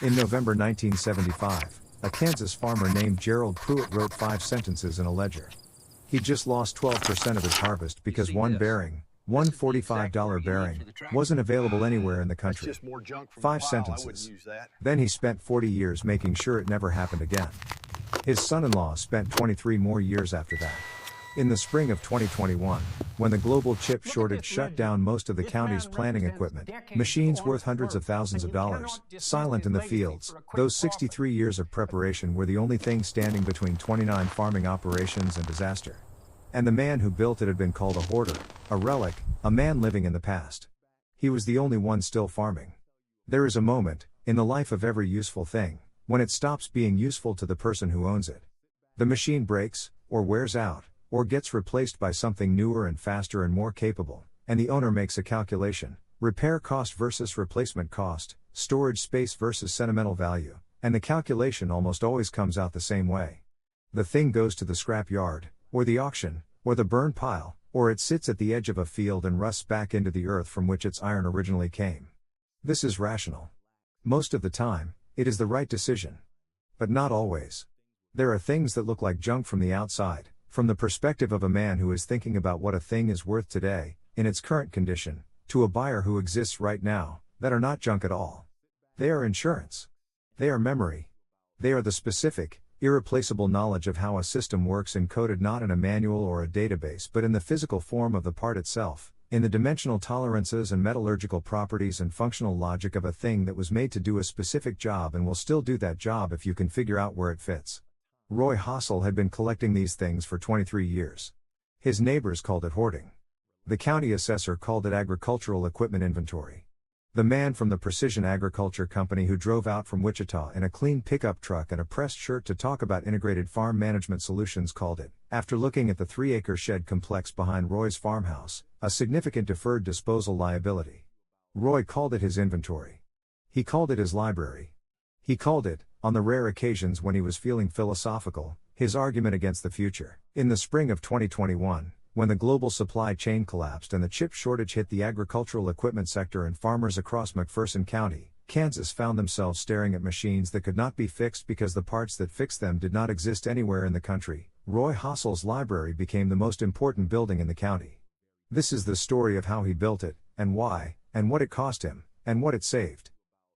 In November 1975, a Kansas farmer named Gerald Pruitt wrote 5 sentences in a ledger. He just lost 12% of his harvest because one bearing, one $45 bearing, wasn't available anywhere in the country. 5 sentences. Then he spent 40 years making sure it never happened again. His son-in-law spent 23 more years after that. In the spring of 2021, when the global chip shortage shut down most of the county's planting equipment, machines worth hundreds of thousands of dollars, silent in the fields, those 63 years of preparation were the only thing standing between 29 farming operations and disaster. And the man who built it had been called a hoarder, a relic, a man living in the past. He was the only one still farming. There is a moment, in the life of every useful thing, when it stops being useful to the person who owns it. The machine breaks, or wears out, or gets replaced by something newer and faster and more capable, and the owner makes a calculation: repair cost versus replacement cost, storage space versus sentimental value, and the calculation almost always comes out the same way. The thing goes to the scrap yard, or the auction, or the burn pile, or it sits at the edge of a field and rusts back into the earth from which its iron originally came. This is rational. Most of the time, it is the right decision. But not always. There are things that look like junk from the outside, from the perspective of a man who is thinking about what a thing is worth today, in its current condition, to a buyer who exists right now, that are not junk at all. They are insurance. They are memory. They are the specific, irreplaceable knowledge of how a system works, encoded not in a manual or a database but in the physical form of the part itself, in the dimensional tolerances and metallurgical properties and functional logic of a thing that was made to do a specific job and will still do that job if you can figure out where it fits. Roy Hossel had been collecting these things for 23 years. His neighbors called it hoarding. The county assessor called it agricultural equipment inventory. The man from the Precision Agriculture Company who drove out from Wichita in a clean pickup truck and a pressed shirt to talk about integrated farm management solutions called it, after looking at the 3-acre shed complex behind Roy's farmhouse, a significant deferred disposal liability. Roy called it his inventory. He called it his library. He called it, on the rare occasions when he was feeling philosophical, his argument against the future. In the spring of 2021, when the global supply chain collapsed and the chip shortage hit the agricultural equipment sector and farmers across McPherson County, Kansas found themselves staring at machines that could not be fixed because the parts that fixed them did not exist anywhere in the country, Roy Hossel's library became the most important building in the county. This is the story of how he built it, and why, and what it cost him, and what it saved.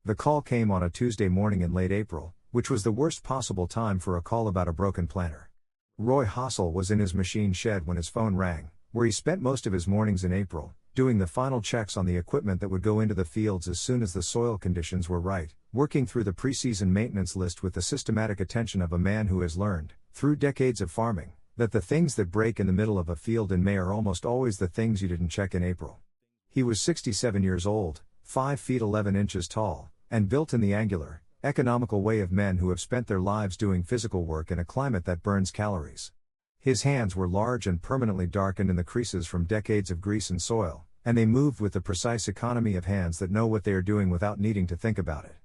The call came on a Tuesday morning in late April, which was the worst possible time for a call about a broken planter. Roy Hossel was in his machine shed when his phone rang, where he spent most of his mornings in April, doing the final checks on the equipment that would go into the fields as soon as the soil conditions were right, working through the preseason maintenance list with the systematic attention of a man who has learned, through decades of farming, that the things that break in the middle of a field in May are almost always the things you didn't check in April. He was 67 years old, 5 feet 11 inches tall, and built in the angular, economical way of men who have spent their lives doing physical work in a climate that burns calories. His hands were large and permanently darkened in the creases from decades of grease and soil, and they moved with the precise economy of hands that know what they are doing without needing to think about it.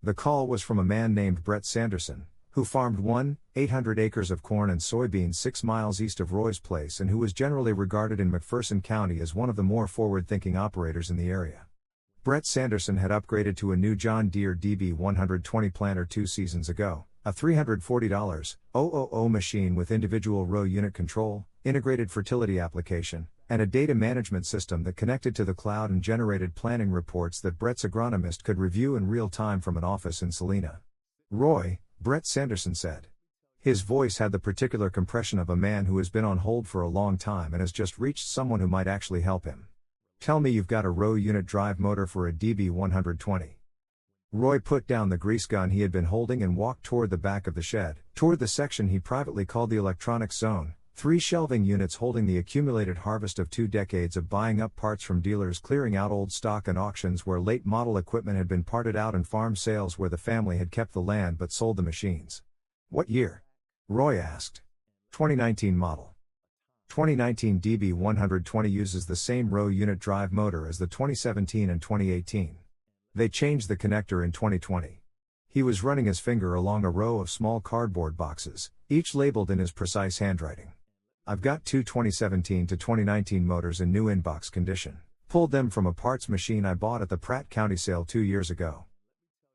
The call was from a man named Brett Sanderson, who farmed 800 acres of corn and soybeans 6 miles east of Roy's place and who was generally regarded in McPherson County as one of the more forward-thinking operators in the area. Brett Sanderson had upgraded to a new John Deere DB120 planter 2 seasons ago, a $340,000 machine with individual row unit control, integrated fertility application, and a data management system that connected to the cloud and generated planning reports that Brett's agronomist could review in real time from an office in Salina. Roy, Brett Sanderson said. His voice had the particular compression of a man who has been on hold for a long time and has just reached someone who might actually help him. Tell me you've got a row unit drive motor for a DB120. Roy put down the grease gun he had been holding and walked toward the back of the shed, toward the section he privately called the electronics zone, 3 shelving units holding the accumulated harvest of 2 decades of buying up parts from dealers, clearing out old stock, and auctions where late model equipment had been parted out, and farm sales where the family had kept the land but sold the machines. What year? Roy asked. 2019 model. 2019 DB120 uses the same row unit drive motor as the 2017 and 2018. They changed the connector in 2020. He was running his finger along a row of small cardboard boxes, each labeled in his precise handwriting. I've got 2 2017 to 2019 motors in new inbox condition. Pulled them from a parts machine I bought at the Pratt County sale 2 years ago.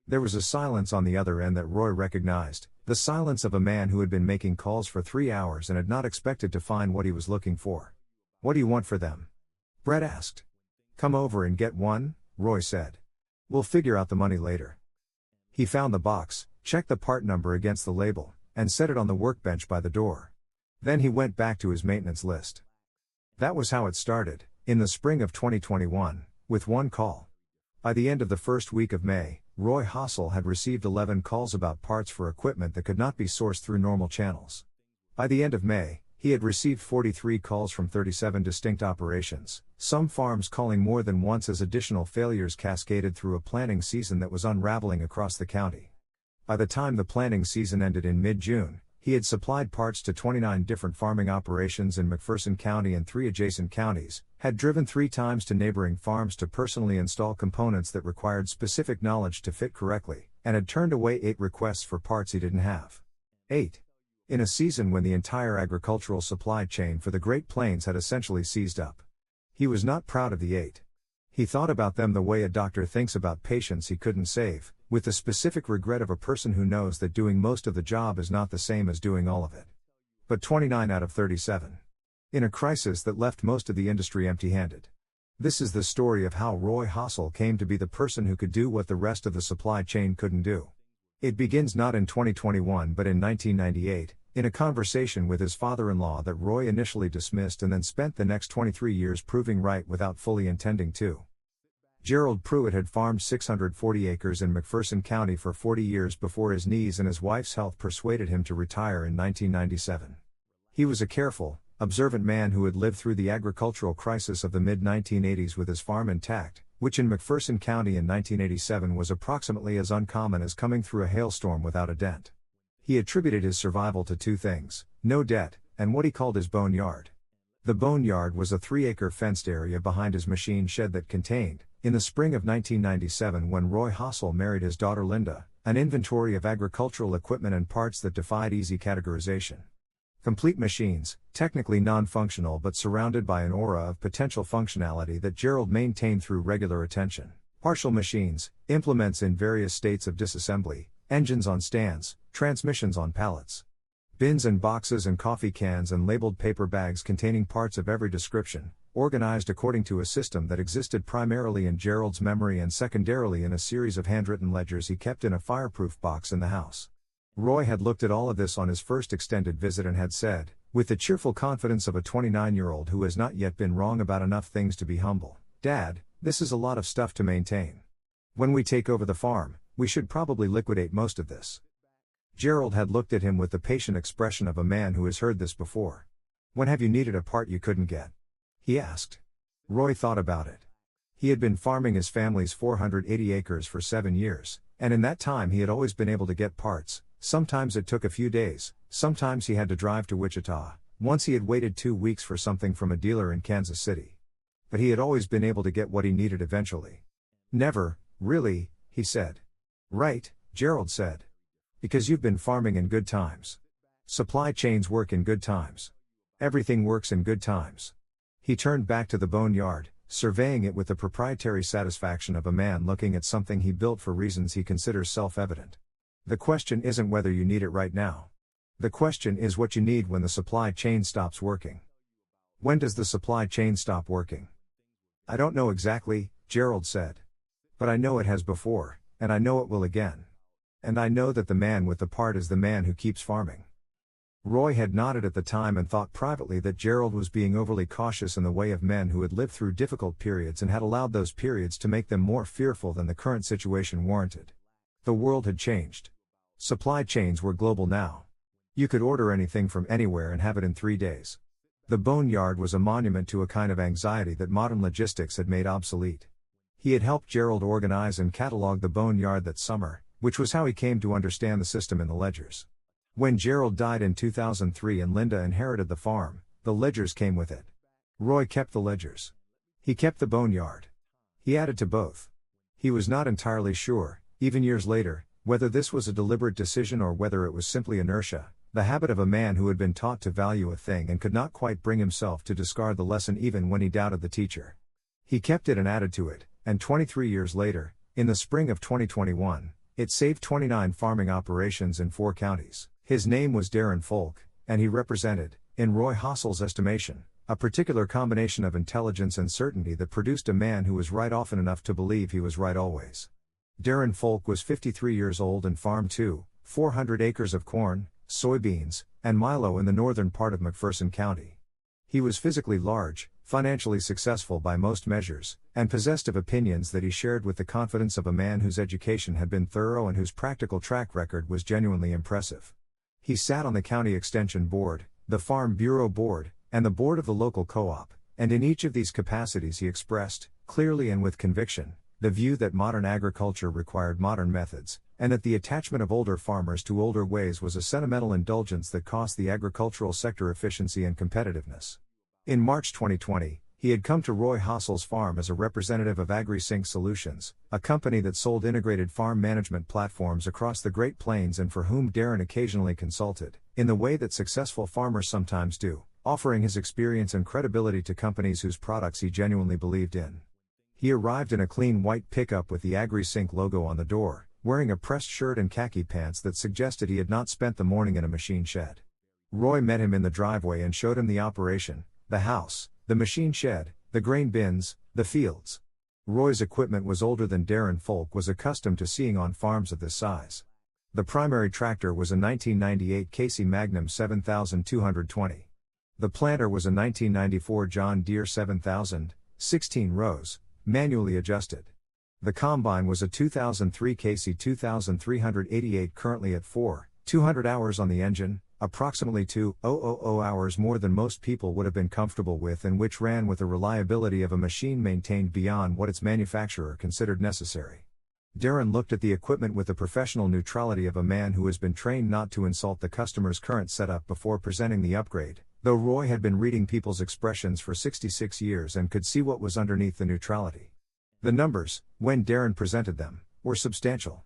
There was a silence on the other end that Roy recognized, the silence of a man who had been making calls for 3 hours and had not expected to find what he was looking for. "What do you want for them?" Brett asked. "Come over and get one," Roy said. "We'll figure out the money later." He found the box, checked the part number against the label, and set it on the workbench by the door. Then he went back to his maintenance list. That was how it started, in the spring of 2021, with one call. By the end of the first week of May, Roy Hossel had received 11 calls about parts for equipment that could not be sourced through normal channels. By the end of May, he had received 43 calls from 37 distinct operations, some farms calling more than once as additional failures cascaded through a planting season that was unraveling across the county. By the time the planting season ended in mid-June, he had supplied parts to 29 different farming operations in McPherson County and 3 adjacent counties, had driven 3 times to neighboring farms to personally install components that required specific knowledge to fit correctly, and had turned away 8 requests for parts he didn't have. 8. In a season when the entire agricultural supply chain for the Great Plains had essentially seized up. He was not proud of the 8. He thought about them the way a doctor thinks about patients he couldn't save, with the specific regret of a person who knows that doing most of the job is not the same as doing all of it. But 29 out of 37. In a crisis that left most of the industry empty-handed. This is the story of how Roy Hossel came to be the person who could do what the rest of the supply chain couldn't do. It begins not in 2021 but in 1998, in a conversation with his father-in-law that Roy initially dismissed and then spent the next 23 years proving right without fully intending to. Gerald Pruitt had farmed 640 acres in McPherson County for 40 years before his knees and his wife's health persuaded him to retire in 1997. He was a careful, observant man who had lived through the agricultural crisis of the mid-1980s with his farm intact, which in McPherson County in 1987 was approximately as uncommon as coming through a hailstorm without a dent. He attributed his survival to 2 things, no debt, and what he called his boneyard. The boneyard was a 3-acre fenced area behind his machine shed that contained, in the spring of 1997 when Roy Hossel married his daughter Linda, an inventory of agricultural equipment and parts that defied easy categorization. Complete machines, technically non-functional but surrounded by an aura of potential functionality that Gerald maintained through regular attention. Partial machines, implements in various states of disassembly, engines on stands, transmissions on pallets. Bins and boxes and coffee cans and labeled paper bags containing parts of every description, organized according to a system that existed primarily in Gerald's memory and secondarily in a series of handwritten ledgers he kept in a fireproof box in the house. Roy had looked at all of this on his first extended visit and had said, with the cheerful confidence of a 29-year-old who has not yet been wrong about enough things to be humble, "Dad, this is a lot of stuff to maintain. When we take over the farm, we should probably liquidate most of this." Gerald had looked at him with the patient expression of a man who has heard this before. "When have you needed a part you couldn't get?" he asked. Roy thought about it. He had been farming his family's 480 acres for 7 years, and in that time he had always been able to get parts. Sometimes it took a few days, sometimes he had to drive to Wichita, once he had waited 2 weeks for something from a dealer in Kansas City. But he had always been able to get what he needed eventually. "Never, really," he said. "Right," Gerald said. "Because you've been farming in good times. Supply chains work in good times. Everything works in good times." He turned back to the boneyard, surveying it with the proprietary satisfaction of a man looking at something he built for reasons he considers self-evident. The question isn't whether you need it right now. The question is what you need when the supply chain stops working. When does the supply chain stop working? "I don't know exactly," Gerald said. "But I know it has before, and I know it will again. And I know that the man with the part is the man who keeps farming." Roy had nodded at the time and thought privately that Gerald was being overly cautious in the way of men who had lived through difficult periods and had allowed those periods to make them more fearful than the current situation warranted. The world had changed. Supply chains were global now. You could order anything from anywhere and have it in 3 days. The boneyard was a monument to a kind of anxiety that modern logistics had made obsolete. He had helped Gerald organize and catalog the boneyard that summer, which was how he came to understand the system in the ledgers. When Gerald died in 2003 and Linda inherited the farm, the ledgers came with it. Roy kept the ledgers. He kept the boneyard. He added to both. He was not entirely sure, even years later, whether this was a deliberate decision or whether it was simply inertia, the habit of a man who had been taught to value a thing and could not quite bring himself to discard the lesson even when he doubted the teacher. He kept it and added to it, and 23 years later, in the spring of 2021, It saved 29 farming operations in 4 counties. His name was Darren Folk, and he represented, in Roy Hossel's estimation, a particular combination of intelligence and certainty that produced a man who was right often enough to believe he was right always. Darren Folk was 53 years old and farmed 400 acres of corn, soybeans, and milo in the northern part of McPherson County. He was physically large, financially successful by most measures, and possessed of opinions that he shared with the confidence of a man whose education had been thorough and whose practical track record was genuinely impressive. He sat on the County Extension Board, the Farm Bureau Board, and the board of the local co-op, and in each of these capacities he expressed, clearly and with conviction, the view that modern agriculture required modern methods, and that the attachment of older farmers to older ways was a sentimental indulgence that cost the agricultural sector efficiency and competitiveness. In March 2020, he had come to Roy Hossel's farm as a representative of AgriSync Solutions, a company that sold integrated farm management platforms across the Great Plains and for whom Darren occasionally consulted, in the way that successful farmers sometimes do, offering his experience and credibility to companies whose products he genuinely believed in. He arrived in a clean white pickup with the AgriSync logo on the door, wearing a pressed shirt and khaki pants that suggested he had not spent the morning in a machine shed. Roy met him in the driveway and showed him the operation, the house, the machine shed, the grain bins, the fields. Roy's equipment was older than Darren Folk was accustomed to seeing on farms of this size. The primary tractor was a 1998 Casey Magnum 7220. The planter was a 1994 John Deere 7000, 16 rows, manually adjusted. The combine was a 2003 Casey 2388 currently at 200 hours on the engine, approximately 2,000 hours more than most people would have been comfortable with, and which ran with the reliability of a machine maintained beyond what its manufacturer considered necessary. Darren looked at the equipment with the professional neutrality of a man who has been trained not to insult the customer's current setup before presenting the upgrade, though Roy had been reading people's expressions for 66 years and could see what was underneath the neutrality. The numbers, when Darren presented them, were substantial.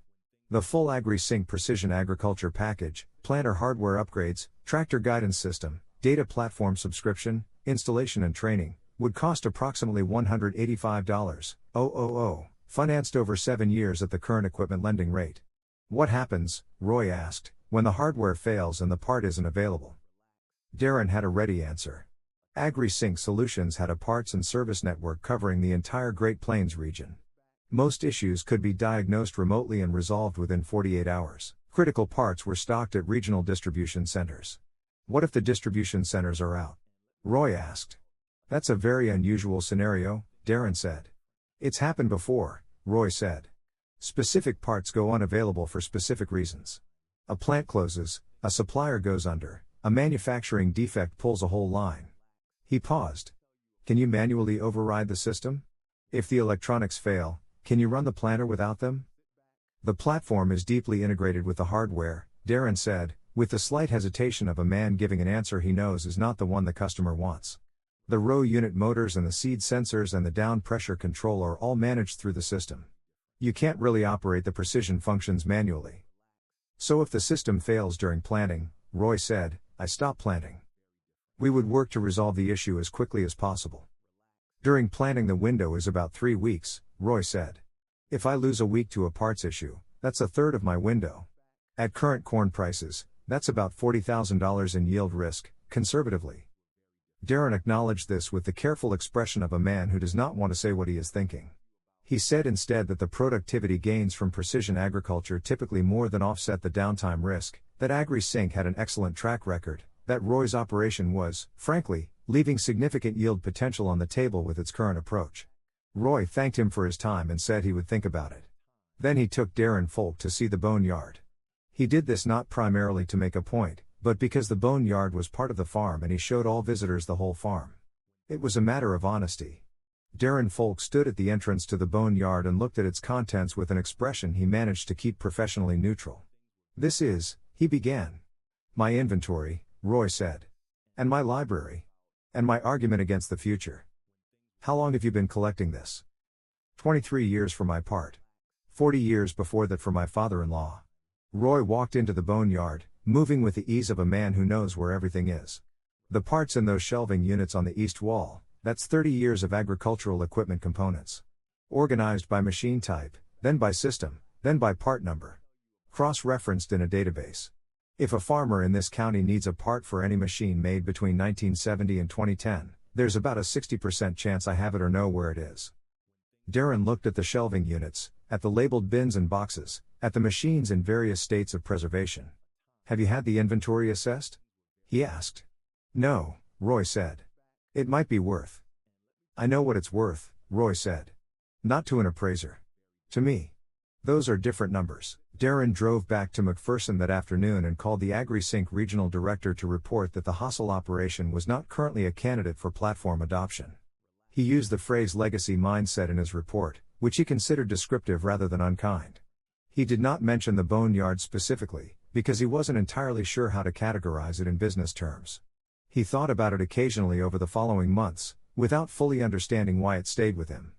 The full AgriSync Precision Agriculture package, planter hardware upgrades, tractor guidance system, data platform subscription, installation and training, would cost approximately $185,000, financed over 7 years at the current equipment lending rate. What happens, Roy asked, when the hardware fails and the part isn't available? Darren had a ready answer. AgriSync Solutions had a parts and service network covering the entire Great Plains region. Most issues could be diagnosed remotely and resolved within 48 hours. Critical parts were stocked at regional distribution centers. What if the distribution centers are out? Roy asked. That's a very unusual scenario, Darren said. It's happened before, Roy said. Specific parts go unavailable for specific reasons. A plant closes, a supplier goes under, a manufacturing defect pulls a whole line. He paused. Can you manually override the system? If the electronics fail, can you run the planter without them? The platform is deeply integrated with the hardware, Darren said, with the slight hesitation of a man giving an answer he knows is not the one the customer wants. The row unit motors and the seed sensors and the down pressure control are all managed through the system. You can't really operate the precision functions manually. So if the system fails during planting, Roy said, I stop planting. We would work to resolve the issue as quickly as possible. During planting the window is about 3 weeks, Roy said. If I lose a week to a parts issue, that's a third of my window. At current corn prices, that's about $40,000 in yield risk, conservatively. Darren acknowledged this with the careful expression of a man who does not want to say what he is thinking. He said instead that the productivity gains from precision agriculture typically more than offset the downtime risk, that AgriSync had an excellent track record, that Roy's operation was, frankly, leaving significant yield potential on the table with its current approach. Roy thanked him for his time and said he would think about it. Then he took Darren Folk to see the boneyard. He did this not primarily to make a point, but because the boneyard was part of the farm and he showed all visitors the whole farm. It was a matter of honesty. Darren Folk stood at the entrance to the boneyard and looked at its contents with an expression he managed to keep professionally neutral. This is, he began. My inventory, Roy said. And my library. And my argument against the future. How long have you been collecting this? 23 years for my part. 40 years before that for my father-in-law. Roy walked into the boneyard, moving with the ease of a man who knows where everything is. The parts in those shelving units on the east wall, that's 30 years of agricultural equipment components. Organized by machine type, then by system, then by part number. cross-referenced in a database. If a farmer in this county needs a part for any machine made between 1970 and 2010, there's about a 60% chance I have it or know where it is. Darren looked at the shelving units, at the labeled bins and boxes, at the machines in various states of preservation. Have you had the inventory assessed? He asked. No, Roy said. It might be worth. I know what it's worth, Roy said. Not to an appraiser. To me. Those are different numbers. Darren drove back to McPherson that afternoon and called the AgriSync regional director to report that the Hassel operation was not currently a candidate for platform adoption. He used the phrase legacy mindset in his report, which he considered descriptive rather than unkind. He did not mention the boneyard specifically, because he wasn't entirely sure how to categorize it in business terms. He thought about it occasionally over the following months, without fully understanding why it stayed with him.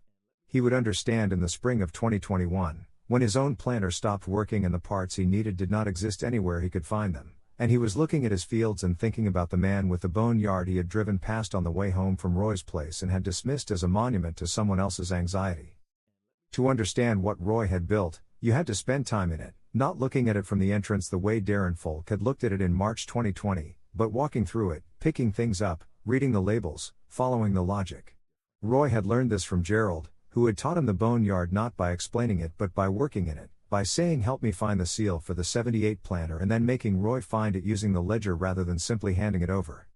He would understand in the spring of 2021, when his own planter stopped working and the parts he needed did not exist anywhere he could find them, and he was looking at his fields and thinking about the man with the boneyard he had driven past on the way home from Roy's place and had dismissed as a monument to someone else's anxiety. To understand what Roy had built, you had to spend time in it, not looking at it from the entrance the way Darren Folk had looked at it in March 2020, but walking through it, picking things up, reading the labels, following the logic. Roy had learned this from Gerald, who had taught him the boneyard not by explaining it but by working in it, by saying help me find the seal for the 78 planter and then making Roy find it using the ledger rather than simply handing it over.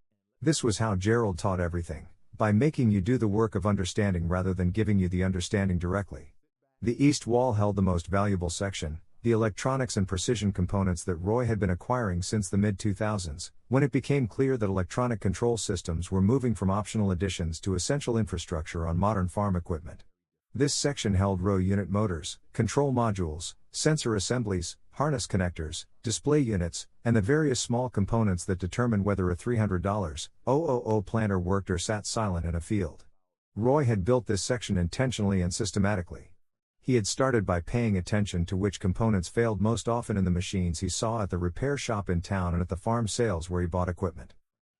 This was how Gerald taught everything, by making you do the work of understanding rather than giving you the understanding directly. The east wall held the most valuable section, the electronics and precision components that Roy had been acquiring since the mid-2000s, when it became clear that electronic control systems were moving from optional additions to essential infrastructure on modern farm equipment. This section held row unit motors, control modules, sensor assemblies, harness connectors, display units, and the various small components that determined whether a $300,000 planter worked or sat silent in a field. Roy had built this section intentionally and systematically. He had started by paying attention to which components failed most often in the machines he saw at the repair shop in town and at the farm sales where he bought equipment.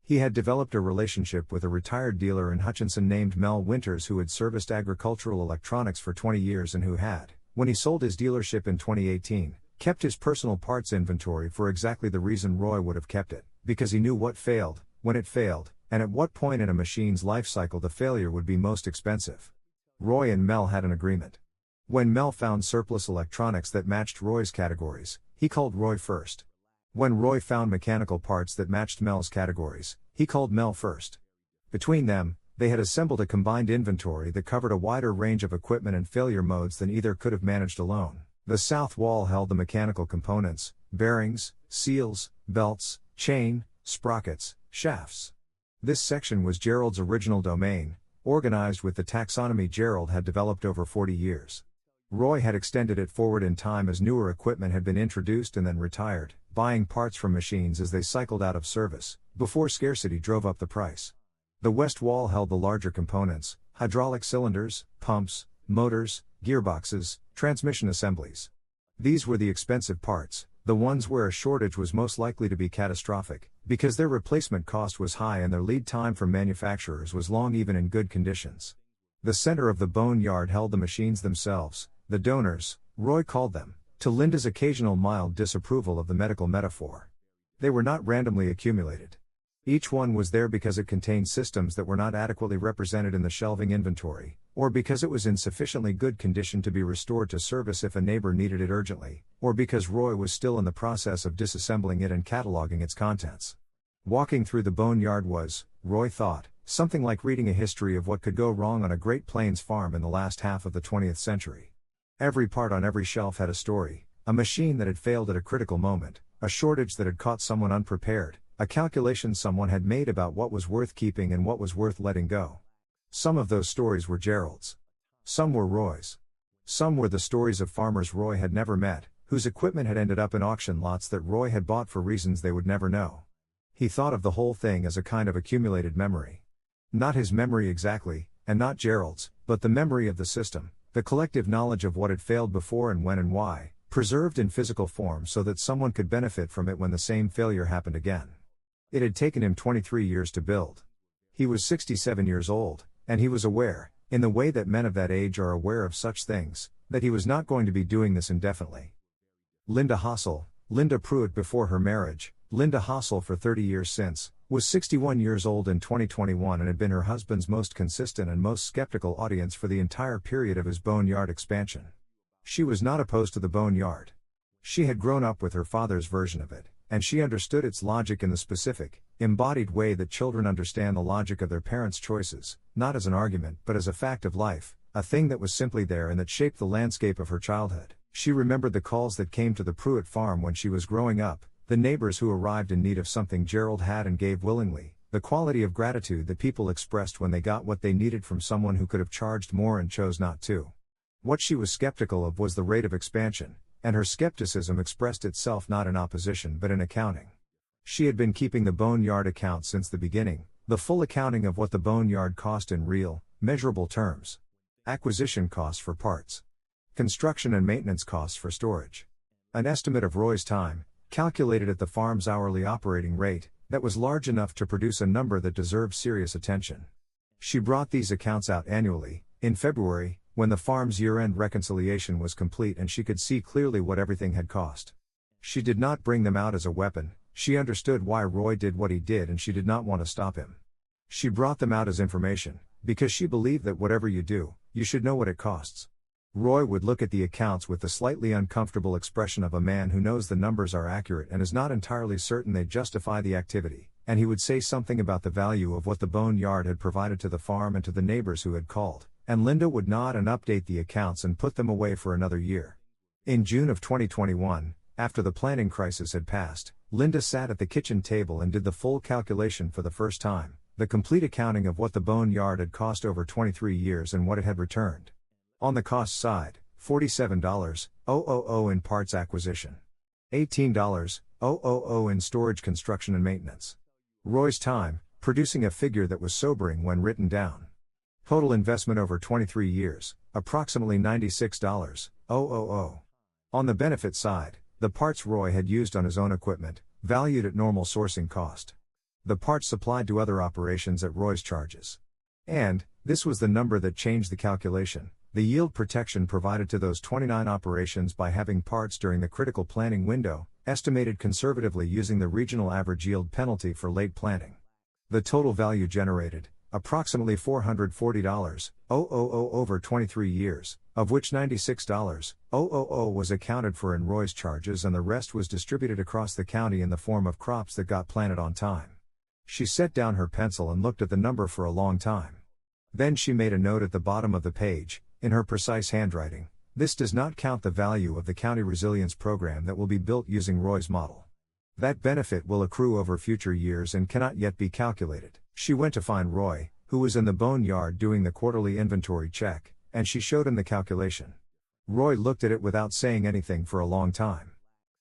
He had developed a relationship with a retired dealer in Hutchinson named Mel Winters who had serviced agricultural electronics for 20 years and who had, when he sold his dealership in 2018, kept his personal parts inventory for exactly the reason Roy would have kept it, because he knew what failed, when it failed, and at what point in a machine's life cycle the failure would be most expensive. Roy and Mel had an agreement. When Mel found surplus electronics that matched Roy's categories, he called Roy first. When Roy found mechanical parts that matched Mel's categories, he called Mel first. Between them, they had assembled a combined inventory that covered a wider range of equipment and failure modes than either could have managed alone. The south wall held the mechanical components, bearings, seals, belts, chain, sprockets, shafts. This section was Gerald's original domain, organized with the taxonomy Gerald had developed over 40 years. Roy had extended it forward in time as newer equipment had been introduced and then retired, buying parts from machines as they cycled out of service, before scarcity drove up the price. The west wall held the larger components, hydraulic cylinders, pumps, motors, gearboxes, transmission assemblies. These were the expensive parts, the ones where a shortage was most likely to be catastrophic, because their replacement cost was high and their lead time from manufacturers was long even in good conditions. The center of the boneyard held the machines themselves, the donors, Roy called them, to Linda's occasional mild disapproval of the medical metaphor. They were not randomly accumulated. Each one was there because it contained systems that were not adequately represented in the shelving inventory, or because it was in sufficiently good condition to be restored to service if a neighbor needed it urgently, or because Roy was still in the process of disassembling it and cataloging its contents. Walking through the boneyard was, Roy thought, something like reading a history of what could go wrong on a Great Plains farm in the last half of the 20th century. Every part on every shelf had a story, a machine that had failed at a critical moment, a shortage that had caught someone unprepared, a calculation someone had made about what was worth keeping and what was worth letting go. Some of those stories were Gerald's. Some were Roy's. Some were the stories of farmers Roy had never met, whose equipment had ended up in auction lots that Roy had bought for reasons they would never know. He thought of the whole thing as a kind of accumulated memory. Not his memory exactly, and not Gerald's, but the memory of the system, the collective knowledge of what had failed before and when and why, preserved in physical form so that someone could benefit from it when the same failure happened again. It had taken him 23 years to build. He was 67 years old, and he was aware, in the way that men of that age are aware of such things, that he was not going to be doing this indefinitely. Linda Hassel, Linda Pruitt before her marriage, Linda Hassel for 30 years since, was 61 years old in 2021 and had been her husband's most consistent and most skeptical audience for the entire period of his boneyard expansion. She was not opposed to the boneyard. She had grown up with her father's version of it, and she understood its logic in the specific, embodied way that children understand the logic of their parents' choices, not as an argument but as a fact of life, a thing that was simply there and that shaped the landscape of her childhood. She remembered the calls that came to the Pruitt farm when she was growing up, the neighbors who arrived in need of something Gerald had and gave willingly, the quality of gratitude that people expressed when they got what they needed from someone who could have charged more and chose not to. What she was skeptical of was the rate of expansion, and her skepticism expressed itself not in opposition but in accounting. She had been keeping the boneyard account since the beginning, the full accounting of what the boneyard cost in real, measurable terms. Acquisition costs for parts. Construction and maintenance costs for storage. An estimate of Roy's time, calculated at the farm's hourly operating rate, that was large enough to produce a number that deserved serious attention. She brought these accounts out annually, in February, when the farm's year-end reconciliation was complete and she could see clearly what everything had cost. She did not bring them out as a weapon, she understood why Roy did what he did and she did not want to stop him. She brought them out as information, because she believed that whatever you do, you should know what it costs. Roy would look at the accounts with the slightly uncomfortable expression of a man who knows the numbers are accurate and is not entirely certain they justify the activity, and he would say something about the value of what the boneyard had provided to the farm and to the neighbors who had called, and Linda would nod and update the accounts and put them away for another year. In June of 2021, after the planning crisis had passed, Linda sat at the kitchen table and did the full calculation for the first time, the complete accounting of what the boneyard had cost over 23 years and what it had returned. On the cost side, $47,000 in parts acquisition. $18,000 in storage, construction and maintenance. Roy's time, producing a figure that was sobering when written down. Total investment over 23 years, approximately $96,000. On the benefit side, the parts Roy had used on his own equipment, valued at normal sourcing cost. The parts supplied to other operations at Roy's charges. And, this was the number that changed the calculation, the yield protection provided to those 29 operations by having parts during the critical planting window, estimated conservatively using the regional average yield penalty for late planting. The total value generated, approximately $440 over 23 years, of which $96 was accounted for in Roy's charges and the rest was distributed across the county in the form of crops that got planted on time. She set down her pencil and looked at the number for a long time. Then she made a note at the bottom of the page, in her precise handwriting, "This does not count the value of the county resilience program that will be built using Roy's model. That benefit will accrue over future years and cannot yet be calculated." She went to find Roy, who was in the boneyard doing the quarterly inventory check, and she showed him the calculation. Roy looked at it without saying anything for a long time.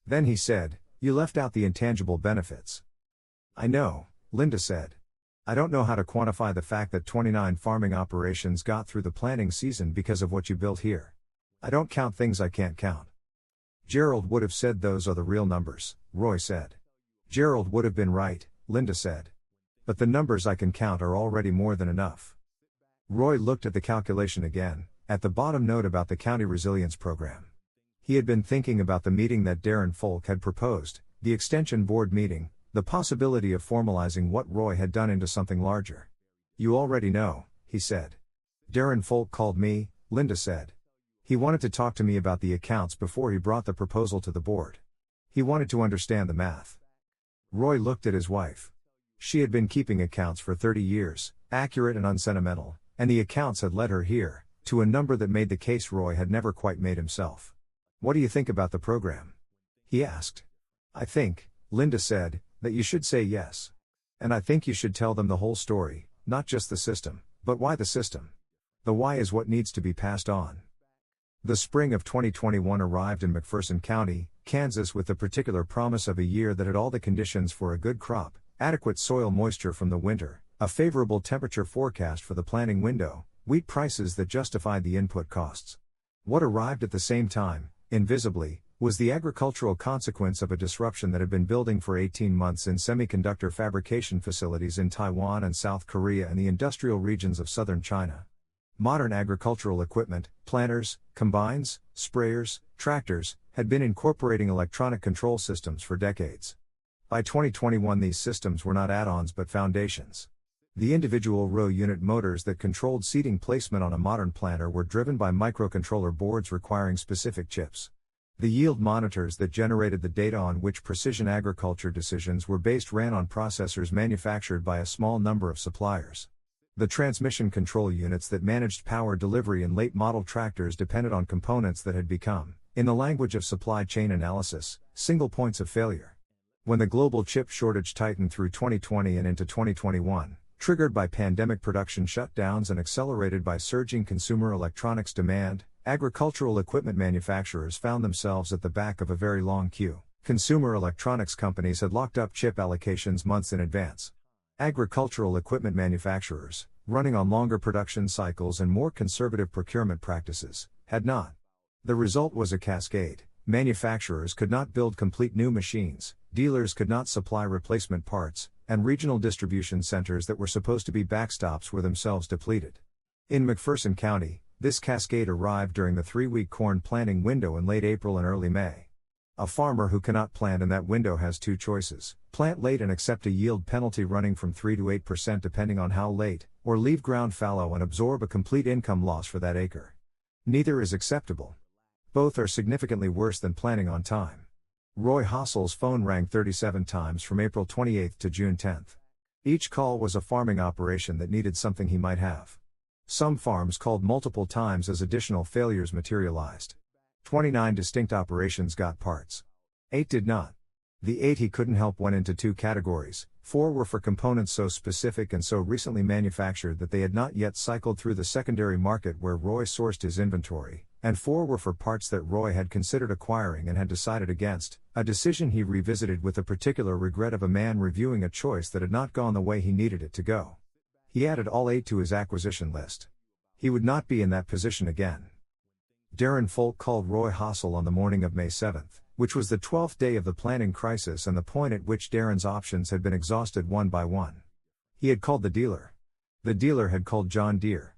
Then he said, "You left out the intangible benefits." "I know," Linda said. "I don't know how to quantify the fact that 29 farming operations got through the planting season because of what you built here. I don't count things I can't count." "Gerald would have said those are the real numbers," Roy said. "Gerald would have been right," Linda said. "But the numbers I can count are already more than enough." Roy looked at the calculation again, at the bottom note about the county resilience program. He had been thinking about the meeting that Darren Folk had proposed, the extension board meeting, the possibility of formalizing what Roy had done into something larger. "You already know," he said. "Darren Folk called me," Linda said. "He wanted to talk to me about the accounts before he brought the proposal to the board. He wanted to understand the math." Roy looked at his wife. She had been keeping accounts for 30 years, accurate and unsentimental, and the accounts had led her here, to a number that made the case Roy had never quite made himself. "What do you think about the program?" he asked. "I think," Linda said, "that you should say yes. And I think you should tell them the whole story, not just the system, but why the system. The why is what needs to be passed on." The spring of 2021 arrived in McPherson County, Kansas with the particular promise of a year that had all the conditions for a good crop, adequate soil moisture from the winter, a favorable temperature forecast for the planting window, wheat prices that justified the input costs. What arrived at the same time, invisibly, was the agricultural consequence of a disruption that had been building for 18 months in semiconductor fabrication facilities in Taiwan and South Korea and the industrial regions of southern China. Modern agricultural equipment, planters, combines, sprayers, tractors, had been incorporating electronic control systems for decades. By 2021, these systems were not add-ons but foundations. The individual row unit motors that controlled seeding placement on a modern planter were driven by microcontroller boards requiring specific chips. The yield monitors that generated the data on which precision agriculture decisions were based ran on processors manufactured by a small number of suppliers. The transmission control units that managed power delivery in late model tractors depended on components that had become, in the language of supply chain analysis, single points of failure. When the global chip shortage tightened through 2020 and into 2021, triggered by pandemic production shutdowns and accelerated by surging consumer electronics demand, agricultural equipment manufacturers found themselves at the back of a very long queue. Consumer electronics companies had locked up chip allocations months in advance. Agricultural equipment manufacturers, running on longer production cycles and more conservative procurement practices, had not. The result was a cascade. Manufacturers could not build complete new machines, dealers could not supply replacement parts, and regional distribution centers that were supposed to be backstops were themselves depleted. In McPherson County, this cascade arrived during the 3-week corn planting window in late April and early May. A farmer who cannot plant in that window has two choices: plant late and accept a yield penalty running from 3 to 8% depending on how late, or leave ground fallow and absorb a complete income loss for that acre. Neither is acceptable. Both are significantly worse than planting on time. Roy Hossel's phone rang 37 times from April 28 to June 10. Each call was a farming operation that needed something he might have. Some farms called multiple times as additional failures materialized. 29 distinct operations got parts. 8 did not. The 8 he couldn't help went into 2 categories. 4 were for components so specific and so recently manufactured that they had not yet cycled through the secondary market where Roy sourced his inventory, and 4 were for parts that Roy had considered acquiring and had decided against, a decision he revisited with the particular regret of a man reviewing a choice that had not gone the way he needed it to go. He added all 8 to his acquisition list. He would not be in that position again. Darren Folk called Roy Hossel on the morning of May 7, which was the 12th day of the planning crisis and the point at which Darren's options had been exhausted one by one. He had called the dealer. The dealer had called John Deere.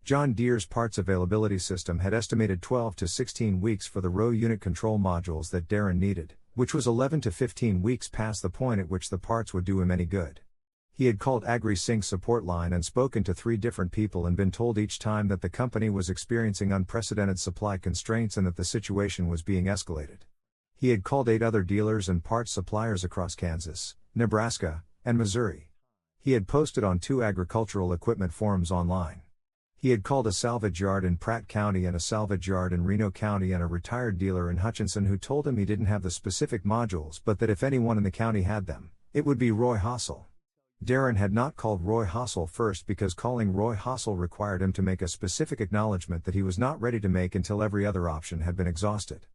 John Deere's parts availability system had estimated 12 to 16 weeks for the row unit control modules that Darren needed, which was 11 to 15 weeks past the point at which the parts would do him any good. He had called AgriSync's support line and spoken to 3 different people and been told each time that the company was experiencing unprecedented supply constraints and that the situation was being escalated. He had called 8 other dealers and parts suppliers across Kansas, Nebraska, and Missouri. He had posted on 2 agricultural equipment forums online. He had called a salvage yard in Pratt County and a salvage yard in Reno County and a retired dealer in Hutchinson who told him he didn't have the specific modules but that if anyone in the county had them, it would be Roy Hossel. Darren had not called Roy Hossel first because calling Roy Hossel required him to make a specific acknowledgement that he was not ready to make until every other option had been exhausted.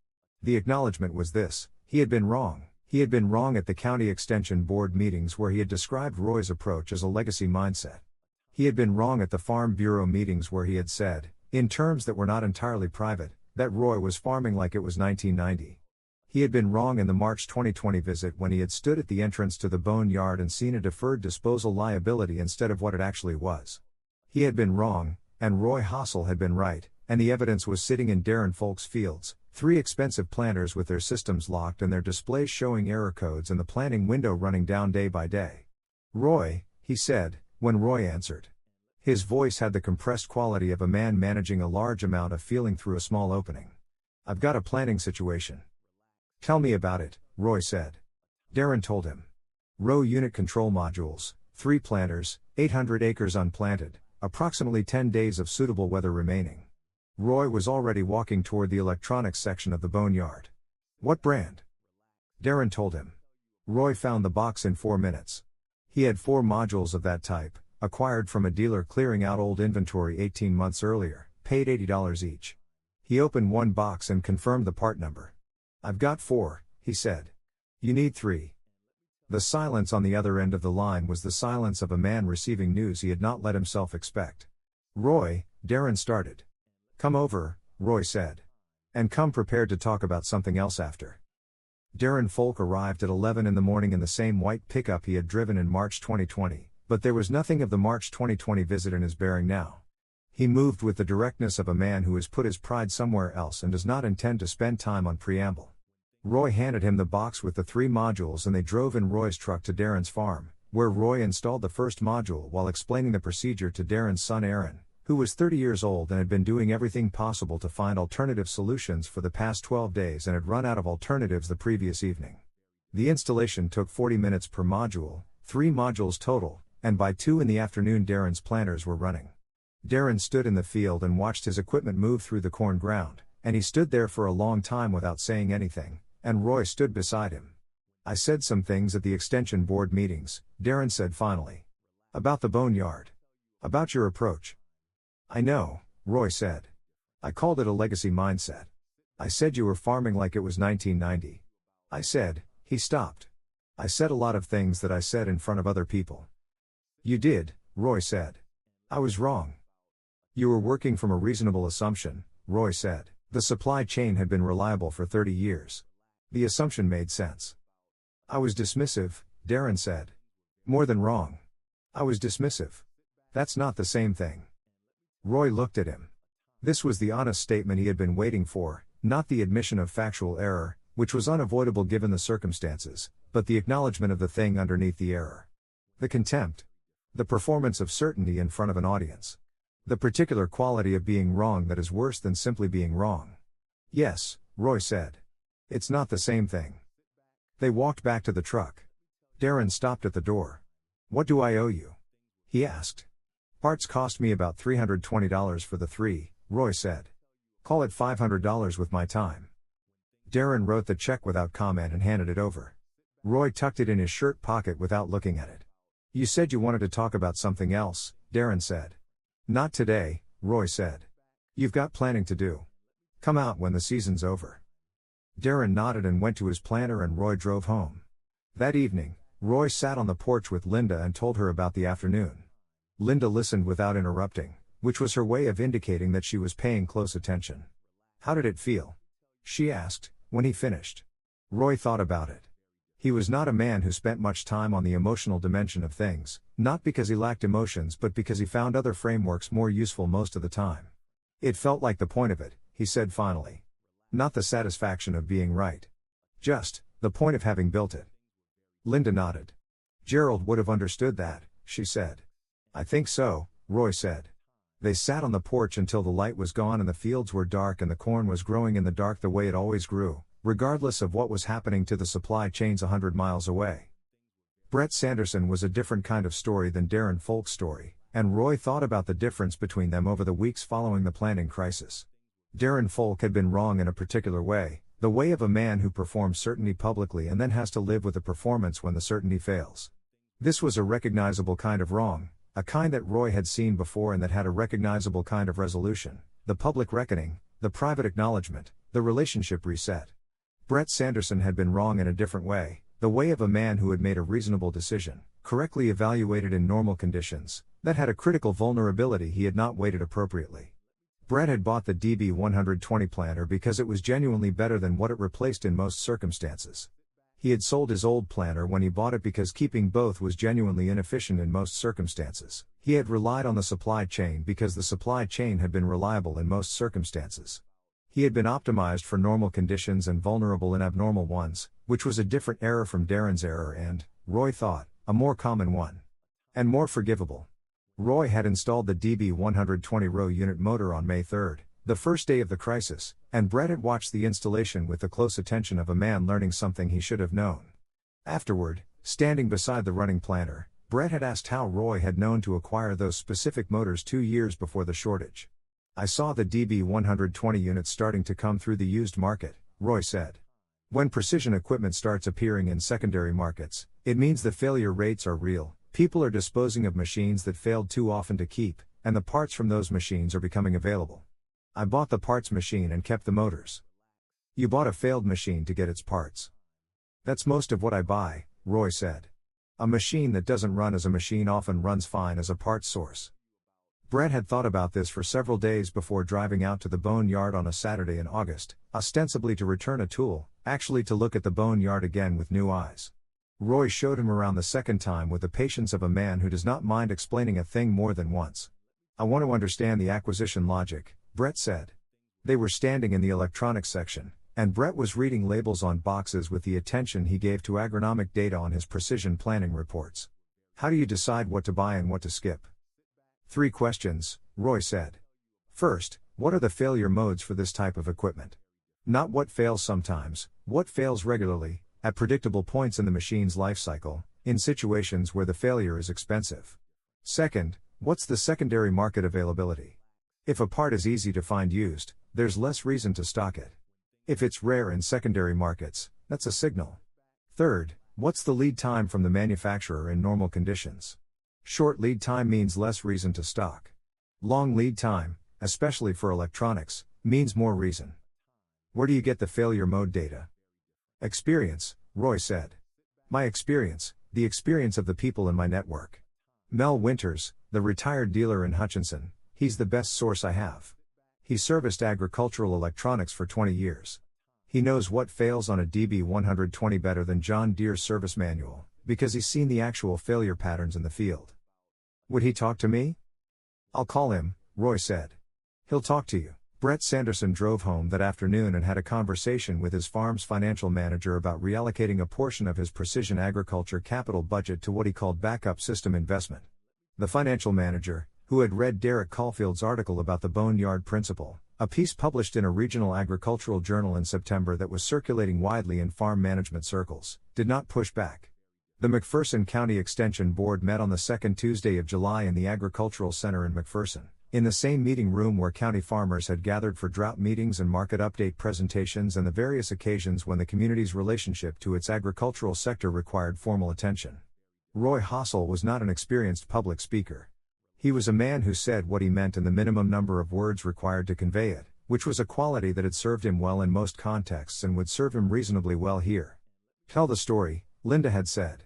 The acknowledgement was this: he had been wrong. He had been wrong at the county extension board meetings where he had described Roy's approach as a legacy mindset. He had been wrong at the Farm Bureau meetings where he had said, in terms that were not entirely private, that Roy was farming like it was 1990. He had been wrong in the March 2020 visit when he had stood at the entrance to the bone yard and seen a deferred disposal liability instead of what it actually was. He had been wrong, and Roy Hossel had been right, and the evidence was sitting in Darren Folk's fields, 3 expensive planters with their systems locked and their displays showing error codes and the planting window running down day by day. Roy, he said, when Roy answered. His voice had the compressed quality of a man managing a large amount of feeling through a small opening. I've got a planting situation. Tell me about it, Roy said. Darren told him. Row unit control modules, 3 planters, 800 acres unplanted, approximately 10 days of suitable weather remaining. Roy was already walking toward the electronics section of the boneyard. What brand? Darren told him. Roy found the box in 4 minutes. He had 4 modules of that type, acquired from a dealer clearing out old inventory 18 months earlier, paid $80 each. He opened one box and confirmed the part number. I've got 4, he said. You need 3. The silence on the other end of the line was the silence of a man receiving news he had not let himself expect. Roy, Darren started. Come over, Roy said. And come prepared to talk about something else after. Darren Folk arrived at 11 in the morning in the same white pickup he had driven in March 2020, but there was nothing of the March 2020 visit in his bearing now. He moved with the directness of a man who has put his pride somewhere else and does not intend to spend time on preamble. Roy handed him the box with the 3 modules and they drove in Roy's truck to Darren's farm, where Roy installed the first module while explaining the procedure to Darren's son Aaron, who was 30 years old and had been doing everything possible to find alternative solutions for the past 12 days and had run out of alternatives the previous evening. The installation took 40 minutes per module, 3 modules total, and by 2 in the afternoon Darren's planters were running. Darren stood in the field and watched his equipment move through the corn ground, and he stood there for a long time without saying anything, and Roy stood beside him. I said some things at the extension board meetings, Darren said finally. About the boneyard. About your approach. I know, Roy said. I called it a legacy mindset. I said you were farming like it was 1990. I said, he stopped. I said a lot of things that I said in front of other people. You did, Roy said. I was wrong. You were working from a reasonable assumption, Roy said. The supply chain had been reliable for 30 years. The assumption made sense. I was dismissive, Darren said. More than wrong. I was dismissive. That's not the same thing. Roy looked at him. This was the honest statement he had been waiting for, not the admission of factual error, which was unavoidable given the circumstances, but the acknowledgement of the thing underneath the error. The contempt. The performance of certainty in front of an audience. The particular quality of being wrong that is worse than simply being wrong. Yes, Roy said. It's not the same thing. They walked back to the truck. Darren stopped at the door. What do I owe you? He asked. Parts cost me about $320 for the 3, Roy said. Call it $500 with my time. Darren wrote the check without comment and handed it over. Roy tucked it in his shirt pocket without looking at it. You said you wanted to talk about something else, Darren said. Not today, Roy said. You've got planning to do. Come out when the season's over. Darren nodded and went to his planter and Roy drove home. That evening, Roy sat on the porch with Linda and told her about the afternoon. Linda listened without interrupting, which was her way of indicating that she was paying close attention. How did it feel? She asked, when he finished. Roy thought about it. He was not a man who spent much time on the emotional dimension of things, not because he lacked emotions but because he found other frameworks more useful most of the time. It felt like the point of it, he said finally. Not the satisfaction of being right. Just, the point of having built it. Linda nodded. Gerald would have understood that, she said. I think so, Roy said. They sat on the porch until the light was gone and the fields were dark and the corn was growing in the dark the way it always grew, regardless of what was happening to the supply chains 100 miles away. Brett Sanderson was a different kind of story than Darren Folk's story, and Roy thought about the difference between them over the weeks following the planting crisis. Darren Folk had been wrong in a particular way, the way of a man who performs certainty publicly and then has to live with the performance when the certainty fails. This was a recognizable kind of wrong, a kind that Roy had seen before and that had a recognizable kind of resolution, the public reckoning, the private acknowledgement, the relationship reset. Brett Sanderson had been wrong in a different way, the way of a man who had made a reasonable decision, correctly evaluated in normal conditions, that had a critical vulnerability he had not weighted appropriately. Brett had bought the DB120 planter because it was genuinely better than what it replaced in most circumstances. He had sold his old planter when he bought it because keeping both was genuinely inefficient in most circumstances. He had relied on the supply chain because the supply chain had been reliable in most circumstances. He had been optimized for normal conditions and vulnerable in abnormal ones, which was a different error from Darren's error and, Roy thought, a more common one. And more forgivable. Roy had installed the DB120 row unit motor on May 3, the first day of the crisis, and Brett had watched the installation with the close attention of a man learning something he should have known. Afterward, standing beside the running planter, Brett had asked how Roy had known to acquire those specific motors 2 years before the shortage. I saw the DB120 units starting to come through the used market, Roy said. When precision equipment starts appearing in secondary markets, it means the failure rates are real, people are disposing of machines that failed too often to keep, and the parts from those machines are becoming available. I bought the parts machine and kept the motors. You bought a failed machine to get its parts. That's most of what I buy, Roy said. A machine that doesn't run as a machine often runs fine as a parts source. Brett had thought about this for several days before driving out to the bone yard on a Saturday in August, ostensibly to return a tool, actually to look at the bone yard again with new eyes. Roy showed him around the second time with the patience of a man who does not mind explaining a thing more than once. I want to understand the acquisition logic, Brett said. They were standing in the electronics section, and Brett was reading labels on boxes with the attention he gave to agronomic data on his precision planning reports. How do you decide what to buy and what to skip? 3 questions, Roy said. First, what are the failure modes for this type of equipment? Not what fails sometimes, what fails regularly, at predictable points in the machine's life cycle, in situations where the failure is expensive. Second, what's the secondary market availability? If a part is easy to find used, there's less reason to stock it. If it's rare in secondary markets, that's a signal. Third, what's the lead time from the manufacturer in normal conditions? Short lead time means less reason to stock. Long lead time, especially for electronics, means more reason. Where do you get the failure mode data? Experience, Roy said. My experience, the experience of the people in my network. Mel Winters, the retired dealer in Hutchinson, he's the best source I have. He serviced agricultural electronics for 20 years. He knows what fails on a DB120 better than John Deere's service manual, because he's seen the actual failure patterns in the field. Would he talk to me? I'll call him, Roy said. He'll talk to you. Brett Sanderson drove home that afternoon and had a conversation with his farm's financial manager about reallocating a portion of his precision agriculture capital budget to what he called backup system investment. The financial manager, who had read Derek Caulfield's article about the boneyard principle, a piece published in a regional agricultural journal in September that was circulating widely in farm management circles, did not push back. The McPherson County Extension Board met on the second Tuesday of July in the Agricultural Center in McPherson, in the same meeting room where county farmers had gathered for drought meetings and market update presentations and the various occasions when the community's relationship to its agricultural sector required formal attention. Roy Hossel was not an experienced public speaker. He was a man who said what he meant in the minimum number of words required to convey it, which was a quality that had served him well in most contexts and would serve him reasonably well here. Tell the story, Linda had said.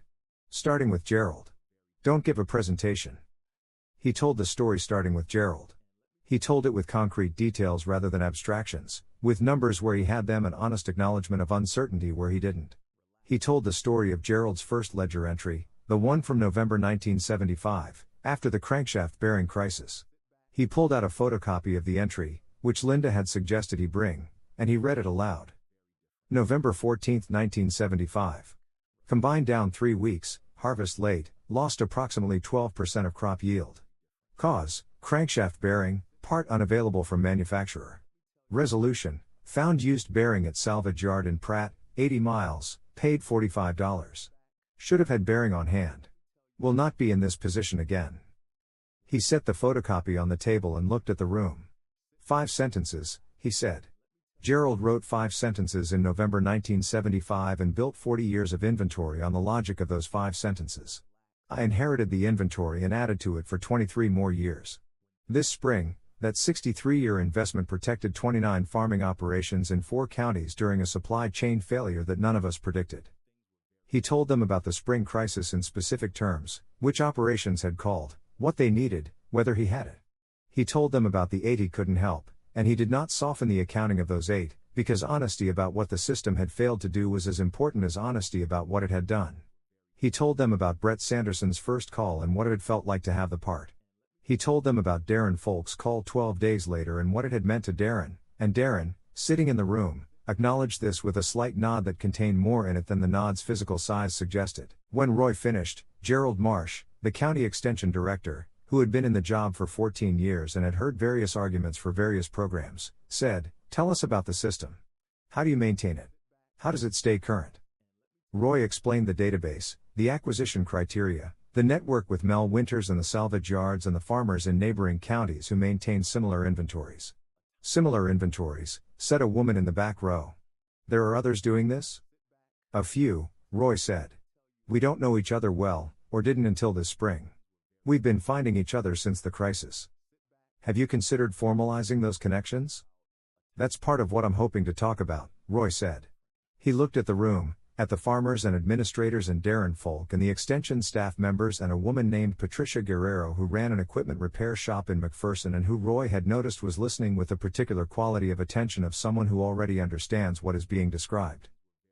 Starting with Gerald. Don't give a presentation. He told the story starting with Gerald. He told it with concrete details rather than abstractions, with numbers where he had them and honest acknowledgement of uncertainty where he didn't. He told the story of Gerald's first ledger entry, the one from November 1975, after the crankshaft bearing crisis. He pulled out a photocopy of the entry, which Linda had suggested he bring, and he read it aloud. November 14, 1975. Combined down 3 weeks, harvest late, lost approximately 12% of crop yield. Cause, crankshaft bearing, part unavailable from manufacturer. Resolution, found used bearing at salvage yard in Pratt, 80 miles, paid $45. Should have had bearing on hand. Will not be in this position again. He set the photocopy on the table and looked at the room. 5 sentences, he said. Gerald wrote 5 sentences in November 1975 and built 40 years of inventory on the logic of those 5 sentences. I inherited the inventory and added to it for 23 more years. This spring, that 63-year investment protected 29 farming operations in 4 counties during a supply chain failure that none of us predicted. He told them about the spring crisis in specific terms, which operations had called, what they needed, whether he had it. He told them about the 8 he couldn't help, and he did not soften the accounting of those 8, because honesty about what the system had failed to do was as important as honesty about what it had done. He told them about Brett Sanderson's first call and what it had felt like to have the part. He told them about Darren Folk's call 12 days later and what it had meant to Darren, and Darren, sitting in the room, acknowledged this with a slight nod that contained more in it than the nod's physical size suggested. When Roy finished, Gerald Marsh, the county extension director, who had been in the job for 14 years and had heard various arguments for various programs, said, "Tell us about the system. How do you maintain it? How does it stay current?" Roy explained the database, the acquisition criteria, the network with Mel Winters and the salvage yards and the farmers in neighboring counties who maintain similar inventories. Similar inventories, said a woman in the back row. There are others doing this? A few, Roy said. We don't know each other well, or didn't until this spring. We've been finding each other since the crisis. Have you considered formalizing those connections? That's part of what I'm hoping to talk about, Roy said. He looked at the room, at the farmers and administrators and Darren Folk and the extension staff members and a woman named Patricia Guerrero who ran an equipment repair shop in McPherson and who Roy had noticed was listening with the particular quality of attention of someone who already understands what is being described.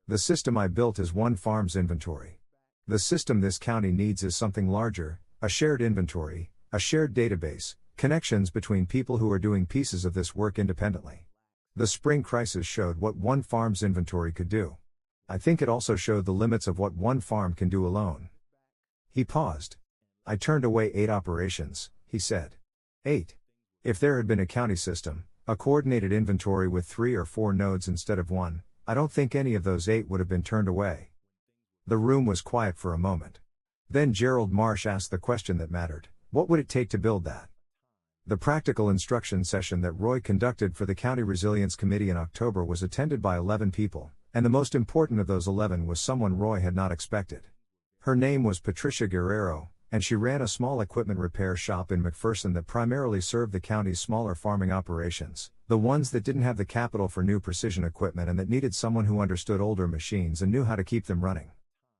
The system I built is one farm's inventory. The system this county needs is something larger, a shared inventory, a shared database, Connections between people who are doing pieces of this work independently. The spring crisis showed what one farm's inventory could do. I think it also showed the limits of what one farm can do alone. He paused. I turned away 8 operations, he said. 8. If there had been a county system, a coordinated inventory with 3 or 4 nodes instead of 1, I don't think any of those 8 would have been turned away. The room was quiet for a moment. Then Gerald Marsh asked the question that mattered: what would it take to build that? The practical instruction session that Roy conducted for the County Resilience Committee in October was attended by 11 people, and the most important of those 11 was someone Roy had not expected. Her name was Patricia Guerrero, and she ran a small equipment repair shop in McPherson that primarily served the county's smaller farming operations, the ones that didn't have the capital for new precision equipment and that needed someone who understood older machines and knew how to keep them running.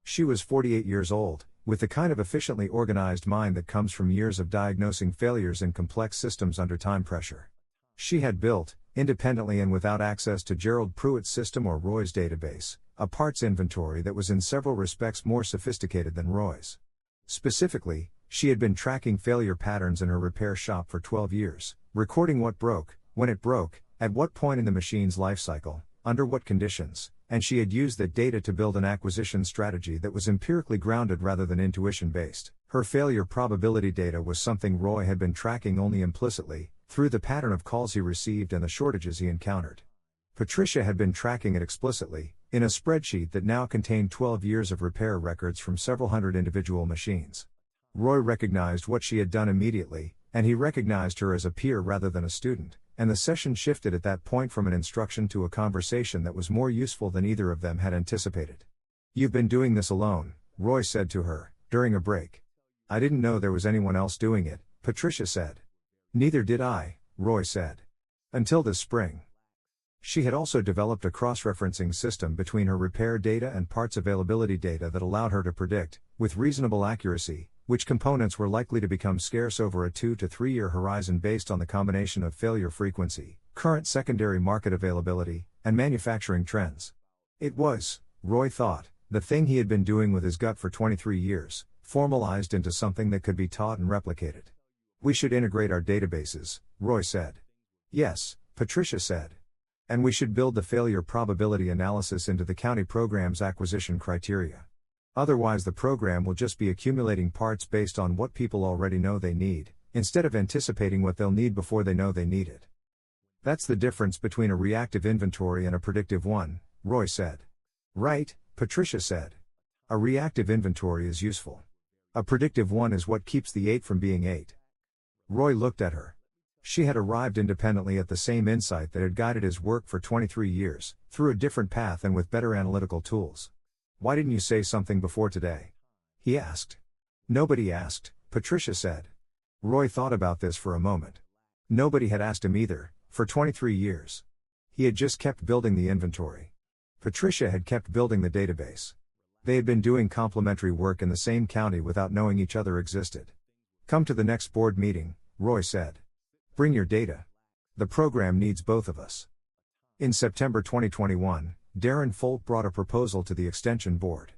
She was 48 years old, with the kind of efficiently organized mind that comes from years of diagnosing failures in complex systems under time pressure. She had built, independently and without access to Gerald Pruitt's system or Roy's database, a parts inventory that was in several respects more sophisticated than Roy's. Specifically, she had been tracking failure patterns in her repair shop for 12 years, recording what broke, when it broke, at what point in the machine's life cycle, under what conditions, and she had used that data to build an acquisition strategy that was empirically grounded rather than intuition-based. Her failure probability data was something Roy had been tracking only implicitly, through the pattern of calls he received and the shortages he encountered. Patricia had been tracking it explicitly, in a spreadsheet that now contained 12 years of repair records from several hundred individual machines. Roy recognized what she had done immediately, and he recognized her as a peer rather than a student, and the session shifted at that point from an instruction to a conversation that was more useful than either of them had anticipated. "You've been doing this alone," Roy said to her, during a break. "I didn't know there was anyone else doing it," Patricia said. "Neither did I," Roy said. "Until this spring." She had also developed a cross-referencing system between her repair data and parts availability data that allowed her to predict, with reasonable accuracy, which components were likely to become scarce over a 2 to 3 year horizon based on the combination of failure frequency, current secondary market availability, and manufacturing trends. It was, Roy thought, the thing he had been doing with his gut for 23 years, formalized into something that could be taught and replicated. "We should integrate our databases," Roy said. "Yes," Patricia said. "And we should build the failure probability analysis into the county program's acquisition criteria. Otherwise the program will just be accumulating parts based on what people already know they need, instead of anticipating what they'll need before they know they need it." "That's the difference between a reactive inventory and a predictive one," Roy said. "Right," Patricia said. "A reactive inventory is useful. A predictive one is what keeps the 8 from being 8. Roy looked at her. She had arrived independently at the same insight that had guided his work for 23 years, through a different path and with better analytical tools. "Why didn't you say something before today?" he asked. "Nobody asked," Patricia said. Roy thought about this for a moment. Nobody had asked him either, for 23 years. He had just kept building the inventory. Patricia had kept building the database. They had been doing complementary work in the same county without knowing each other existed. "Come to the next board meeting," Roy said. "Bring your data. The program needs both of us." In September 2021, Darren Folk brought a proposal to the Extension Board.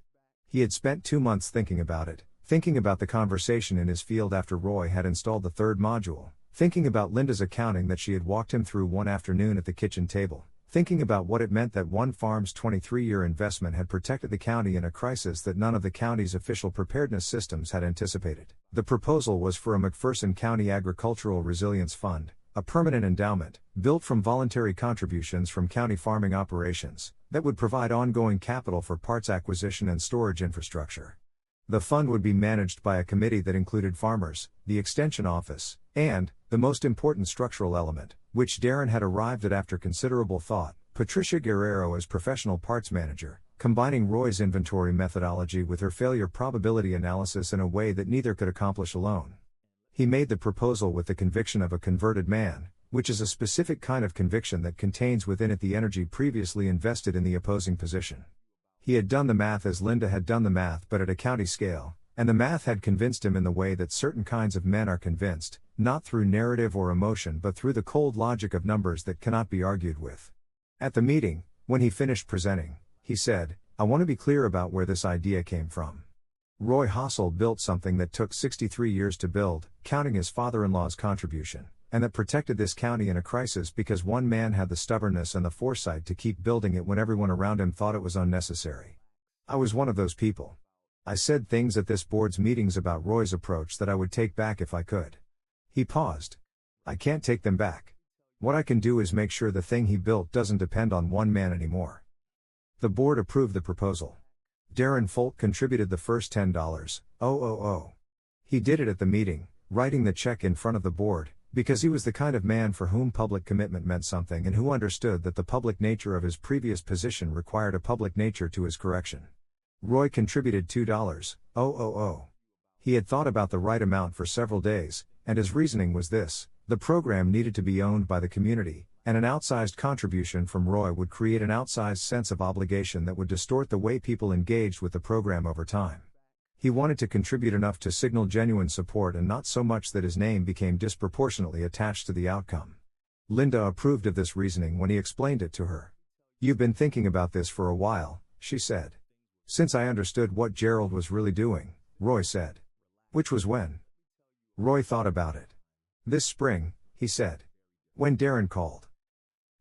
He had spent 2 months thinking about it, thinking about the conversation in his field after Roy had installed the 3rd module, thinking about Linda's accounting that she had walked him through one afternoon at the kitchen table, thinking about what it meant that one farm's 23-year investment had protected the county in a crisis that none of the county's official preparedness systems had anticipated. The proposal was for a McPherson County Agricultural Resilience Fund, a permanent endowment, built from voluntary contributions from county farming operations, that would provide ongoing capital for parts acquisition and storage infrastructure. The fund would be managed by a committee that included farmers, the Extension Office, and, the most important structural element, which Darren had arrived at after considerable thought, Patricia Guerrero as professional parts manager, combining Roy's inventory methodology with her failure probability analysis in a way that neither could accomplish alone. He made the proposal with the conviction of a converted man, which is a specific kind of conviction that contains within it the energy previously invested in the opposing position. He had done the math as Linda had done the math but at a county scale, and the math had convinced him in the way that certain kinds of men are convinced, not through narrative or emotion but through the cold logic of numbers that cannot be argued with. At the meeting, when he finished presenting, he said, "I want to be clear about where this idea came from. Roy Hossel built something that took 63 years to build, counting his father-in-law's contribution, and that protected this county in a crisis because one man had the stubbornness and the foresight to keep building it when everyone around him thought it was unnecessary. I was one of those people. I said things at this board's meetings about Roy's approach that I would take back if I could. He paused. I can't take them back. What I can do is make sure the thing he built doesn't depend on one man anymore. The board approved the proposal. Darren Folk contributed the first $10,000. He did it at the meeting, writing the check in front of the board, because he was the kind of man for whom public commitment meant something and who understood that the public nature of his previous position required a public nature to his correction. Roy contributed $2,000. He had thought about the right amount for several days, and his reasoning was this: the program needed to be owned by the community, and an outsized contribution from Roy would create an outsized sense of obligation that would distort the way people engaged with the program over time. He wanted to contribute enough to signal genuine support and not so much that his name became disproportionately attached to the outcome. Linda approved of this reasoning when he explained it to her. "You've been thinking about this for a while," she said. "Since I understood what Gerald was really doing," Roy said. "Which was when?" Roy thought about it. "This spring," he said. "When Darren called."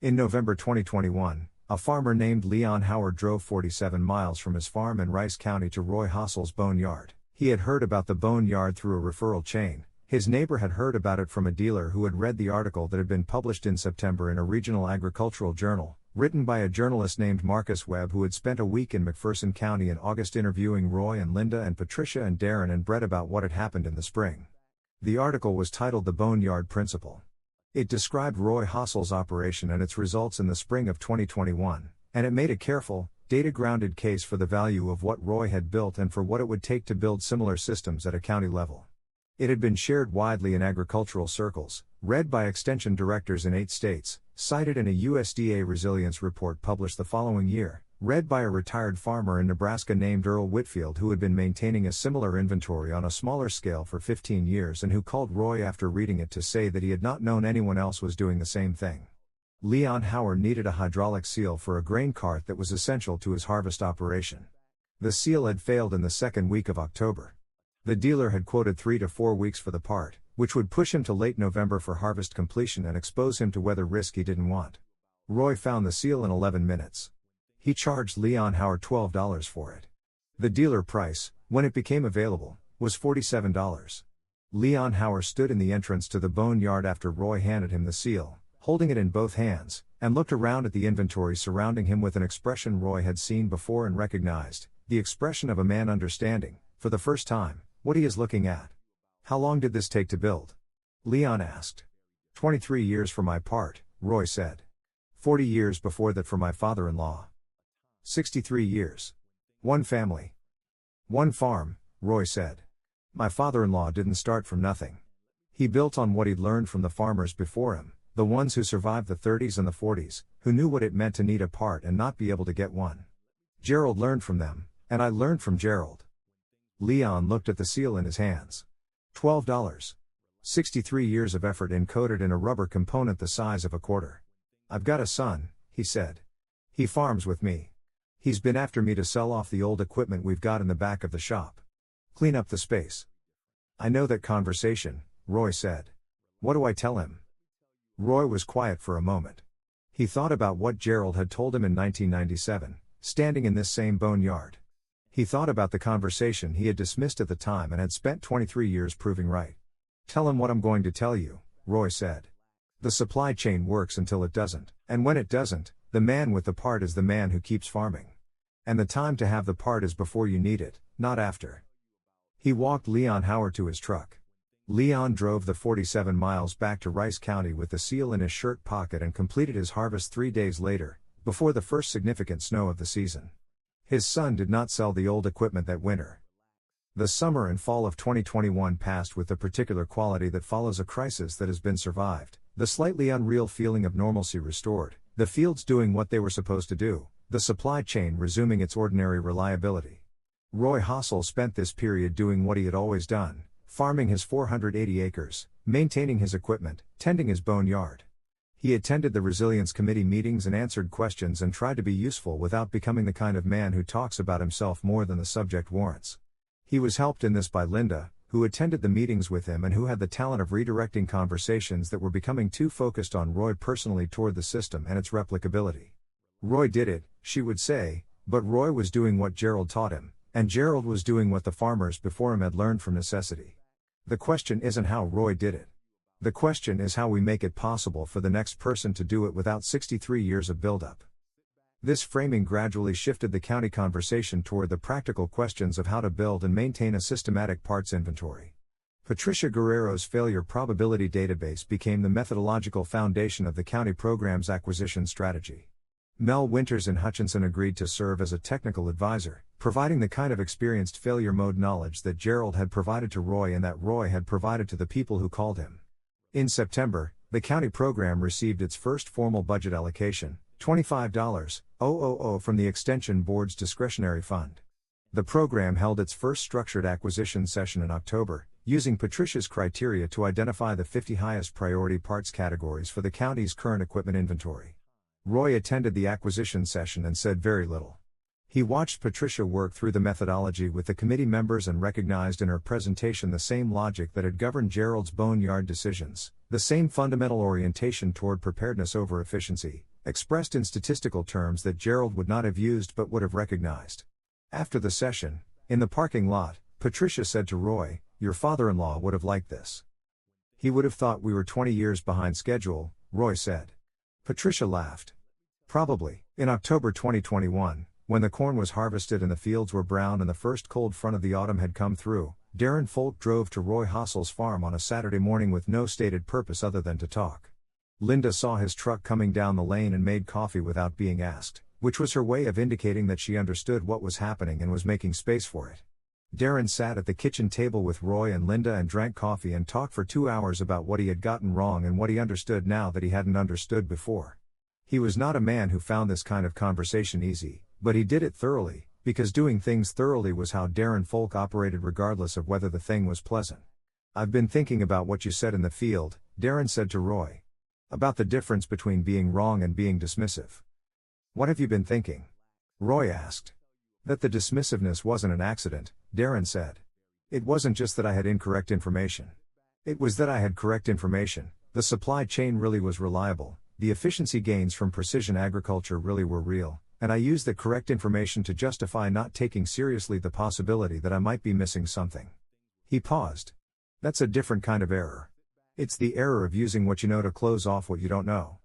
In November 2021, a farmer named Leon Howard drove 47 miles from his farm in Rice County to Roy Hossel's boneyard. He had heard about the boneyard through a referral chain. His neighbor had heard about it from a dealer who had read the article that had been published in September in a regional agricultural journal, written by a journalist named Marcus Webb who had spent a week in McPherson County in August interviewing Roy and Linda and Patricia and Darren and Brett about what had happened in the spring. The article was titled The Boneyard Principle. It described Roy Hossel's operation and its results in the spring of 2021, and it made a careful, data-grounded case for the value of what Roy had built and for what it would take to build similar systems at a county level. It had been shared widely in agricultural circles, read by extension directors in 8 states, cited in a USDA resilience report published the following year, read by a retired farmer in Nebraska named Earl Whitfield who had been maintaining a similar inventory on a smaller scale for 15 years and who called Roy after reading it to say that he had not known anyone else was doing the same thing. Leon Howard needed a hydraulic seal for a grain cart that was essential to his harvest operation. The seal had failed in the second week of October. The dealer had quoted 3 to 4 weeks for the part, which would push him to late November for harvest completion and expose him to weather risk he didn't want. Roy found the seal in 11 minutes. He charged Leon Howard $12 for it. The dealer price, when it became available, was $47. Leon Howard stood in the entrance to the boneyard after Roy handed him the seal, holding it in both hands, and looked around at the inventory surrounding him with an expression Roy had seen before and recognized, the expression of a man understanding, for the first time, what he is looking at. "How long did this take to build?" Leon asked. 23 years for my part," Roy said. 40 years before that for my father-in-law. 63 years. One family. One farm, Roy said. "My father-in-law didn't start from nothing. He built on what he'd learned from the farmers before him, the ones who survived the 30s and the 40s, who knew what it meant to need a part and not be able to get one. Gerald learned from them, and I learned from Gerald." Leon looked at the seal in his hands. $12. 63 years of effort encoded in a rubber component the size of a quarter. "I've got a son," he said. "He farms with me. He's been after me to sell off the old equipment we've got in the back of the shop. Clean up the space." "I know that conversation," Roy said. "What do I tell him?" Roy was quiet for a moment. He thought about what Gerald had told him in 1997, standing in this same boneyard. He thought about the conversation he had dismissed at the time and had spent 23 years proving right. "Tell him what I'm going to tell you," Roy said. "The supply chain works until it doesn't, and when it doesn't, the man with the part is the man who keeps farming. And the time to have the part is before you need it, not after." He walked Leon Howard to his truck. Leon drove the 47 miles back to Rice County with the seal in his shirt pocket and completed his harvest 3 days later, before the first significant snow of the season. His son did not sell the old equipment that winter. The summer and fall of 2021 passed with the particular quality that follows a crisis that has been survived, the slightly unreal feeling of normalcy restored, the fields doing what they were supposed to do, the supply chain resuming its ordinary reliability. Roy Hossel spent this period doing what he had always done, farming his 480 acres, maintaining his equipment, tending his boneyard. He attended the Resilience Committee meetings and answered questions and tried to be useful without becoming the kind of man who talks about himself more than the subject warrants. He was helped in this by Linda, who attended the meetings with him and who had the talent of redirecting conversations that were becoming too focused on Roy personally toward the system and its replicability. Roy did it, she would say, but Roy was doing what Gerald taught him, and Gerald was doing what the farmers before him had learned from necessity. The question isn't how Roy did it. The question is how we make it possible for the next person to do it without 63 years of buildup. This framing gradually shifted the county conversation toward the practical questions of how to build and maintain a systematic parts inventory. Patricia Guerrero's failure probability database became the methodological foundation of the county program's acquisition strategy. Mel Winters and Hutchinson agreed to serve as a technical advisor, providing the kind of experienced failure mode knowledge that Gerald had provided to Roy and that Roy had provided to the people who called him. In September, the county program received its first formal budget allocation, $25,000 from the Extension Board's discretionary fund. The program held its first structured acquisition session in October, using Patricia's criteria to identify the 50 highest priority parts categories for the county's current equipment inventory. Roy attended the acquisition session and said very little. He watched Patricia work through the methodology with the committee members and recognized in her presentation the same logic that had governed Gerald's boneyard decisions, the same fundamental orientation toward preparedness over efficiency, expressed in statistical terms that Gerald would not have used but would have recognized. After the session, in the parking lot, Patricia said to Roy, "Your father-in-law would have liked this." "He would have thought we were 20 years behind schedule," Roy said. Patricia laughed. Probably. In October 2021, when the corn was harvested and the fields were brown and the first cold front of the autumn had come through, Darren Folk drove to Roy Hossel's farm on a Saturday morning with no stated purpose other than to talk. Linda saw his truck coming down the lane and made coffee without being asked, which was her way of indicating that she understood what was happening and was making space for it. Darren sat at the kitchen table with Roy and Linda and drank coffee and talked for 2 hours about what he had gotten wrong and what he understood now that he hadn't understood before. He was not a man who found this kind of conversation easy, but he did it thoroughly, because doing things thoroughly was how Darren Folk operated regardless of whether the thing was pleasant. "I've been thinking about what you said in the field," Darren said to Roy. "About the difference between being wrong and being dismissive." "What have you been thinking?" Roy asked. "That the dismissiveness wasn't an accident," Darren said. "It wasn't just that I had incorrect information. It was that I had correct information, the supply chain really was reliable, the efficiency gains from precision agriculture really were real, and I used the correct information to justify not taking seriously the possibility that I might be missing something." He paused. "That's a different kind of error. It's the error of using what you know to close off what you don't know."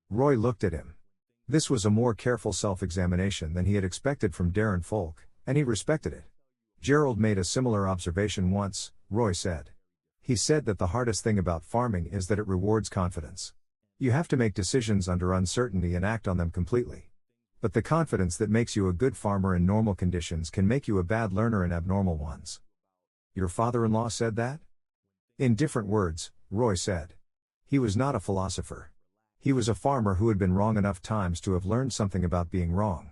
Roy looked at him. This was a more careful self-examination than he had expected from Darren Folk, and he respected it. "Gerald made a similar observation once," Roy said. "He said that the hardest thing about farming is that it rewards confidence. You have to make decisions under uncertainty and act on them completely. But the confidence that makes you a good farmer in normal conditions can make you a bad learner in abnormal ones." "Your father-in-law said that?" "In different words," Roy said. "He was not a philosopher. He was a farmer who had been wrong enough times to have learned something about being wrong."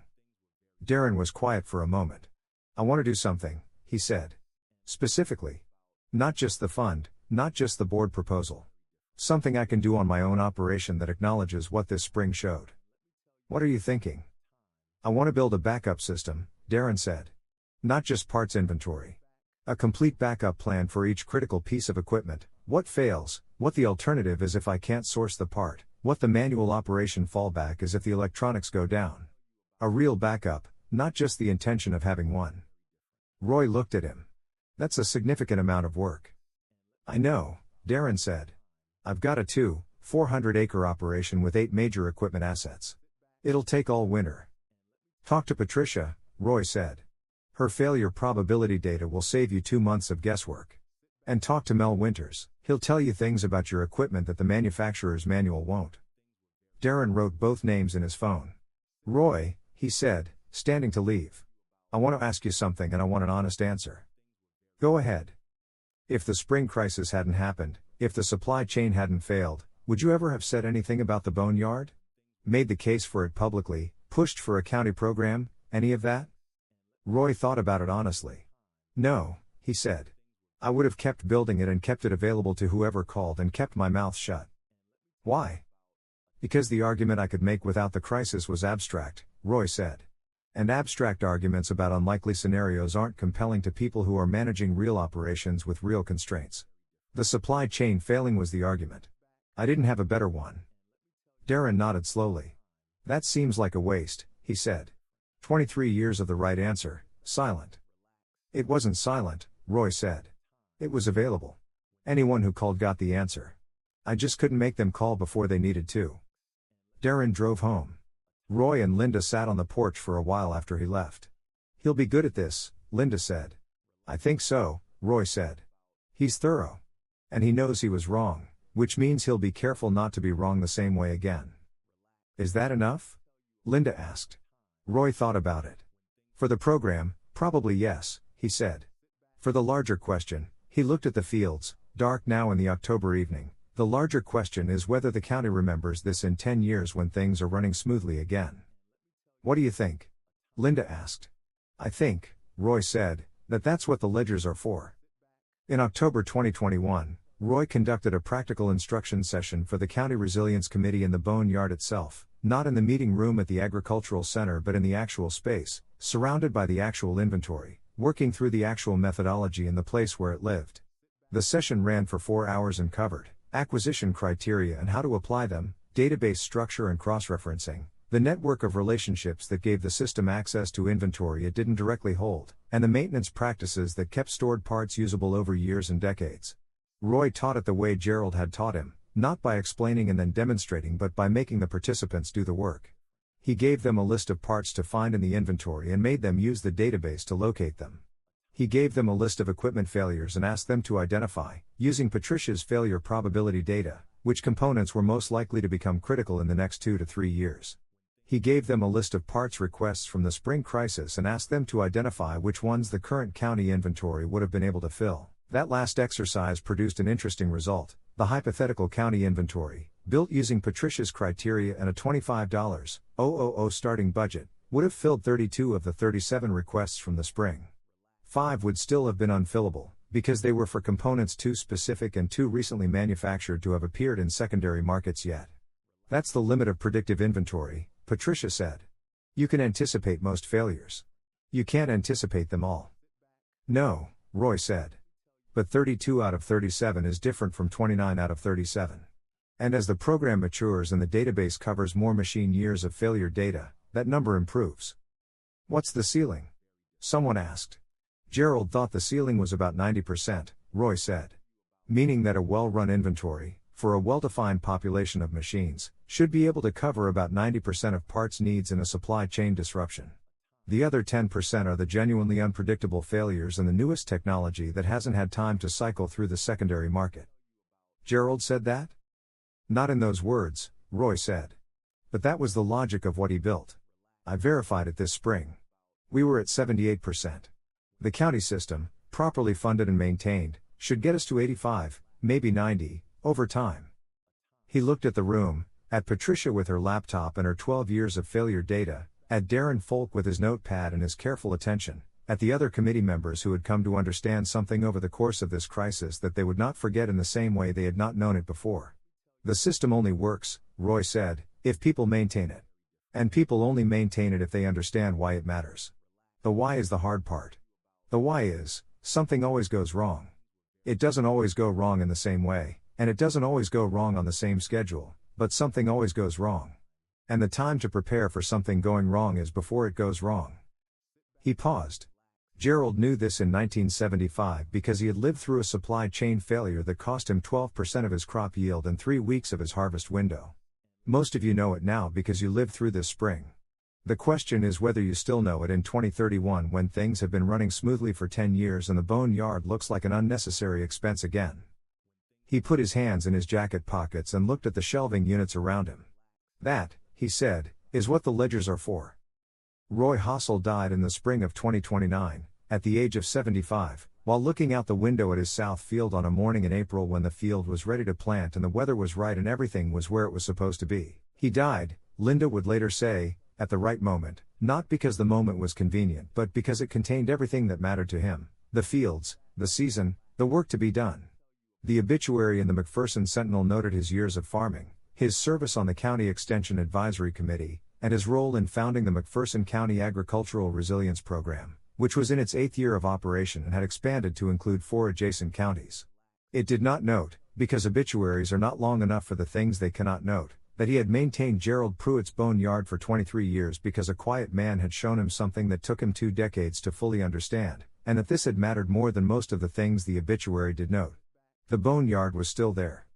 Darren was quiet for a moment. "I want to do something," he said. "Specifically. Not just the fund, not just the board proposal. Something I can do on my own operation that acknowledges what this spring showed." "What are you thinking?" "I want to build a backup system," Darren said. "Not just parts inventory. A complete backup plan for each critical piece of equipment, what fails, what the alternative is if I can't source the part, what the manual operation fallback is if the electronics go down. A real backup, not just the intention of having one." Roy looked at him. "That's a significant amount of work." "I know," Darren said. "I've got a 400-acre operation with 8 major equipment assets. It'll take all winter." "Talk to Patricia," Roy said. "Her failure probability data will save you 2 months of guesswork. And talk to Mel Winters, he'll tell you things about your equipment that the manufacturer's manual won't." Darren wrote both names in his phone. "Roy," he said, standing to leave. "I want to ask you something and I want an honest answer." "Go ahead." "If the spring crisis hadn't happened, if the supply chain hadn't failed, would you ever have said anything about the boneyard? Made the case for it publicly, pushed for a county program, any of that?" Roy thought about it honestly. "No," he said. "I would have kept building it and kept it available to whoever called and kept my mouth shut." "Why?" "Because the argument I could make without the crisis was abstract," Roy said. And abstract arguments about unlikely scenarios aren't compelling to people who are managing real operations with real constraints. The supply chain failing was the argument. I didn't have a better one. Darren nodded slowly. That seems like a waste, he said. 23 years of the right answer, silent. It wasn't silent, Roy said. It was available. Anyone who called got the answer. I just couldn't make them call before they needed to. Darren drove home. Roy and Linda sat on the porch for a while after he left. He'll be good at this, Linda said. I think so, Roy said. He's thorough. And he knows he was wrong, which means he'll be careful not to be wrong the same way again. Is that enough? Linda asked. Roy thought about it. For the program, probably yes, he said. For the larger question, he looked at the fields, dark now in the October evening. The larger question is whether the county remembers this in 10 years when things are running smoothly again. What do you think? Linda asked. I think, Roy said, that's what the ledgers are for. In October 2021, Roy conducted a practical instruction session for the County Resilience Committee in the Boneyard itself, not in the meeting room at the Agricultural Center but in the actual space, surrounded by the actual inventory, working through the actual methodology in the place where it lived. The session ran for 4 hours and covered acquisition criteria and how to apply them, database structure and cross-referencing, the network of relationships that gave the system access to inventory it didn't directly hold, and the maintenance practices that kept stored parts usable over years and decades. Roy taught it the way Gerald had taught him, not by explaining and then demonstrating but by making the participants do the work. He gave them a list of parts to find in the inventory and made them use the database to locate them. He gave them a list of equipment failures and asked them to identify, using Patricia's failure probability data, which components were most likely to become critical in the next 2 to 3 years. He gave them a list of parts requests from the spring crisis and asked them to identify which ones the current county inventory would have been able to fill. That last exercise produced an interesting result. The hypothetical county inventory, built using Patricia's criteria and a $25,000 starting budget, would have filled 32 of the 37 requests from the spring. 5 would still have been unfillable, because they were for components too specific and too recently manufactured to have appeared in secondary markets yet. That's the limit of predictive inventory, Patricia said. You can anticipate most failures. You can't anticipate them all. No, Roy said. But 32 out of 37 is different from 29 out of 37. And as the program matures and the database covers more machine years of failure data, that number improves. What's the ceiling? Someone asked. Gerald thought the ceiling was about 90%, Roy said. Meaning that a well-run inventory, for a well-defined population of machines, should be able to cover about 90% of parts needs in a supply chain disruption. The other 10% are the genuinely unpredictable failures and the newest technology that hasn't had time to cycle through the secondary market. Gerald said that? Not in those words, Roy said. But that was the logic of what he built. I verified it this spring. We were at 78%. The county system, properly funded and maintained, should get us to 85, maybe 90, over time. He looked at the room, at Patricia with her laptop and her 12 years of failure data, at Darren Folk with his notepad and his careful attention, at the other committee members who had come to understand something over the course of this crisis that they would not forget in the same way they had not known it before. The system only works, Roy said, if people maintain it. And people only maintain it if they understand why it matters. The why is the hard part. The why is, something always goes wrong. It doesn't always go wrong in the same way, and it doesn't always go wrong on the same schedule, but something always goes wrong. And the time to prepare for something going wrong is before it goes wrong. He paused. Gerald knew this in 1975 because he had lived through a supply chain failure that cost him 12% of his crop yield and 3 weeks of his harvest window. Most of you know it now because you lived through this spring. The question is whether you still know it in 2031 when things have been running smoothly for 10 years and the boneyard looks like an unnecessary expense again. He put his hands in his jacket pockets and looked at the shelving units around him. That, he said, is what the ledgers are for. Roy Hossel died in the spring of 2029, at the age of 75, while looking out the window at his south field on a morning in April when the field was ready to plant and the weather was right and everything was where it was supposed to be. He died, Linda would later say, at the right moment, not because the moment was convenient but because it contained everything that mattered to him, the fields, the season, the work to be done. The obituary in the McPherson Sentinel noted his years of farming, his service on the County Extension Advisory Committee, and his role in founding the McPherson County Agricultural Resilience Program, which was in its 8th year of operation and had expanded to include 4 adjacent counties. It did not note, because obituaries are not long enough for the things they cannot note, that he had maintained Gerald Pruitt's boneyard for 23 years because a quiet man had shown him something that took him 2 decades to fully understand, and that this had mattered more than most of the things the obituary did note. The boneyard was still there.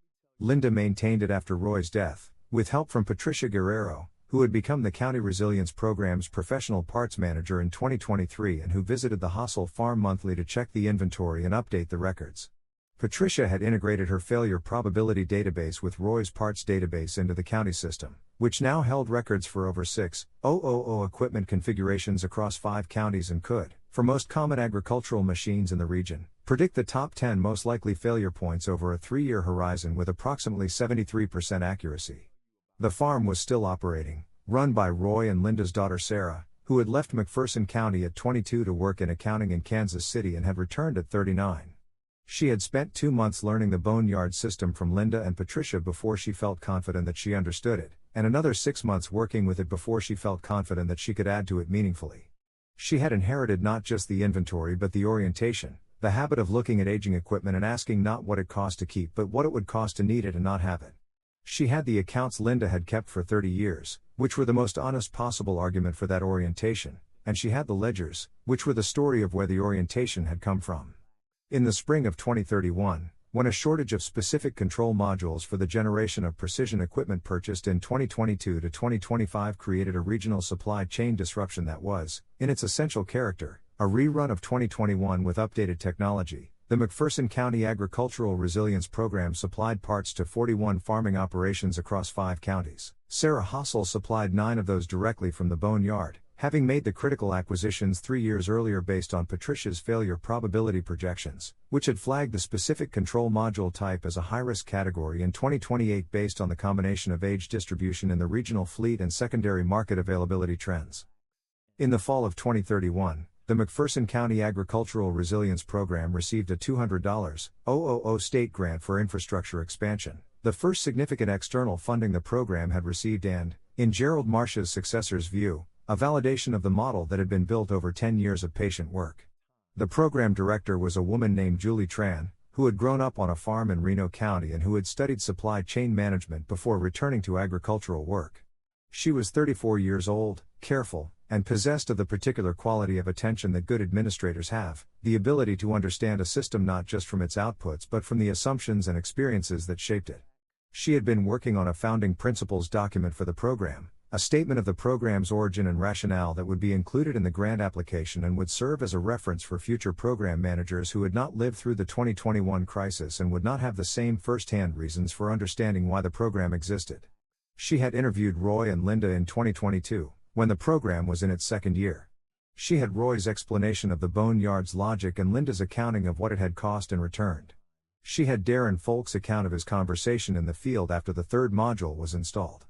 Linda maintained it after Roy's death, with help from Patricia Guerrero, who had become the County Resilience Program's professional parts manager in 2023 and who visited the Hossel farm monthly to check the inventory and update the records. Patricia had integrated her failure probability database with Roy's parts database into the county system, which now held records for over 6,000 equipment configurations across 5 counties and could, for most common agricultural machines in the region, predict the top 10 most likely failure points over a 3-year horizon with approximately 73% accuracy. The farm was still operating, run by Roy and Linda's daughter Sarah, who had left McPherson County at 22 to work in accounting in Kansas City and had returned at 39. She had spent 2 months learning the boneyard system from Linda and Patricia before she felt confident that she understood it, and another 6 months working with it before she felt confident that she could add to it meaningfully. She had inherited not just the inventory but the orientation, the habit of looking at aging equipment and asking not what it cost to keep but what it would cost to need it and not have it. She had the accounts Linda had kept for 30 years, which were the most honest possible argument for that orientation, and she had the ledgers, which were the story of where the orientation had come from. In the spring of 2031, when a shortage of specific control modules for the generation of precision equipment purchased in 2022 to 2025 created a regional supply chain disruption that was, in its essential character, a rerun of 2021 with updated technology, the McPherson County Agricultural Resilience Program supplied parts to 41 farming operations across 5 counties. Sarah Hossel supplied 9 of those directly from the boneyard, having made the critical acquisitions 3 years earlier based on Patricia's failure probability projections, which had flagged the specific control module type as a high-risk category in 2028 based on the combination of age distribution in the regional fleet and secondary market availability trends. In the fall of 2031, the McPherson County Agricultural Resilience Program received a $200,000 state grant for infrastructure expansion, the first significant external funding the program had received and, in Gerald Marsh's successor's view, a validation of the model that had been built over 10 years of patient work. The program director was a woman named Julie Tran, who had grown up on a farm in Reno County and who had studied supply chain management before returning to agricultural work. She was 34 years old, careful, and possessed of the particular quality of attention that good administrators have, the ability to understand a system not just from its outputs but from the assumptions and experiences that shaped it. She had been working on a founding principles document for the program, a statement of the program's origin and rationale that would be included in the grant application and would serve as a reference for future program managers who had not lived through the 2021 crisis and would not have the same first-hand reasons for understanding why the program existed. She had interviewed Roy and Linda in 2022, when the program was in its 2nd year. She had Roy's explanation of the boneyard's logic and Linda's accounting of what it had cost and returned. She had Darren Folk's account of his conversation in the field after the 3rd module was installed.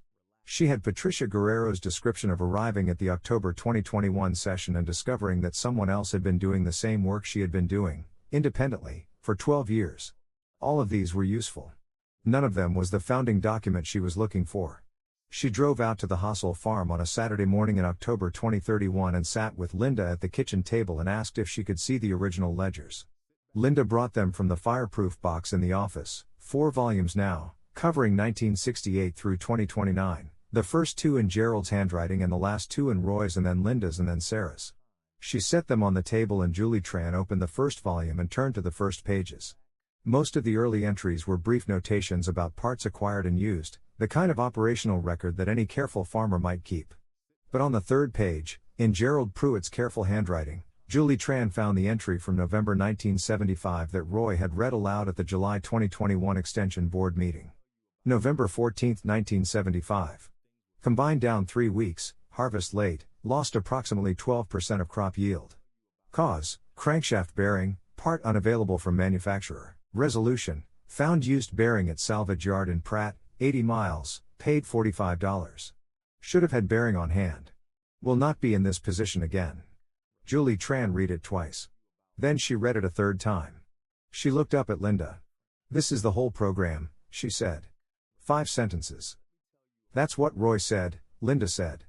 She had Patricia Guerrero's description of arriving at the October 2021 session and discovering that someone else had been doing the same work she had been doing, independently, for 12 years. All of these were useful. None of them was the founding document she was looking for. She drove out to the Hossel farm on a Saturday morning in October 2031 and sat with Linda at the kitchen table and asked if she could see the original ledgers. Linda brought them from the fireproof box in the office, 4 volumes now, covering 1968 through 2029. The first 2 in Gerald's handwriting and the last 2 in Roy's and then Linda's and then Sarah's. She set them on the table and Julie Tran opened the first volume and turned to the first pages. Most of the early entries were brief notations about parts acquired and used, the kind of operational record that any careful farmer might keep. But on the 3rd page, in Gerald Pruitt's careful handwriting, Julie Tran found the entry from November 1975 that Roy had read aloud at the July 2021 Extension Board meeting. November 14, 1975. Combined down 3 weeks, harvest late, lost approximately 12% of crop yield. Cause, crankshaft bearing, part unavailable from manufacturer. Resolution, found used bearing at salvage yard in Pratt, 80 miles, paid $45. Should have had bearing on hand. Will not be in this position again. Julie Tran read it twice. Then she read it a 3rd time. She looked up at Linda. This is the whole program, she said. 5 sentences. That's what Roy said, Linda said.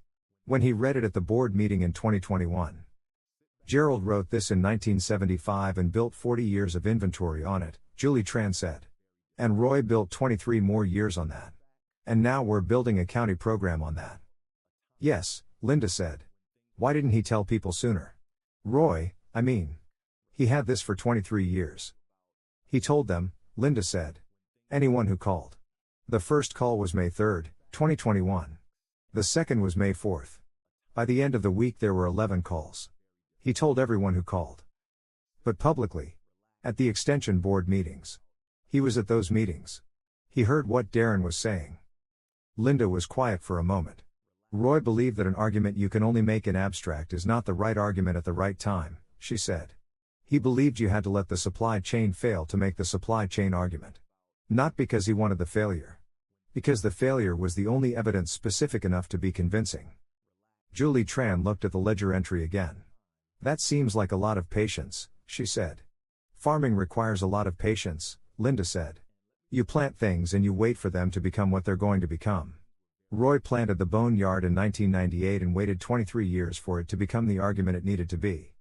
when he read it at the board meeting in 2021. Gerald wrote this in 1975 and built 40 years of inventory on it, Julie Tran said. And Roy built 23 more years on that. And now we're building a county program on that. Yes, Linda said. Why didn't he tell people sooner? Roy, I mean. He had this for 23 years. He told them, Linda said. Anyone who called. The first call was May 3, 2021. The second was May 4th. By the end of the week there were 11 calls. He told everyone who called. But publicly. At the extension board meetings. He was at those meetings. He heard what Darren was saying. Linda was quiet for a moment. Roy believed that an argument you can only make in abstract is not the right argument at the right time, she said. He believed you had to let the supply chain fail to make the supply chain argument. Not because he wanted the failure. Because the failure was the only evidence specific enough to be convincing. Julie Tran looked at the ledger entry again. That seems like a lot of patience, she said. Farming requires a lot of patience, Linda said. You plant things and you wait for them to become what they're going to become. Roy planted the boneyard in 1998 and waited 23 years for it to become the argument it needed to be.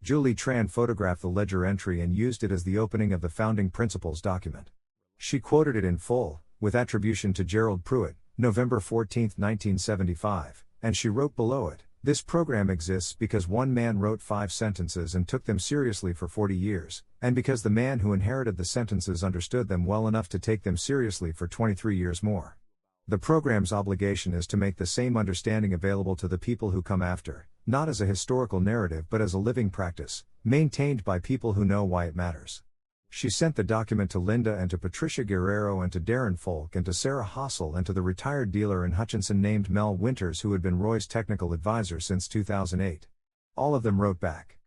Julie Tran photographed the ledger entry and used it as the opening of the Founding Principles document. She quoted it in full, with attribution to Gerald Pruitt, November 14, 1975, and she wrote below it, "This program exists because one man wrote 5 sentences and took them seriously for 40 years, and because the man who inherited the sentences understood them well enough to take them seriously for 23 years more. The program's obligation is to make the same understanding available to the people who come after, not as a historical narrative but as a living practice, maintained by people who know why it matters." She sent the document to Linda and to Patricia Guerrero and to Darren Folk and to Sarah Hossel and to the retired dealer in Hutchinson named Mel Winters, who had been Roy's technical advisor since 2008. All of them wrote back.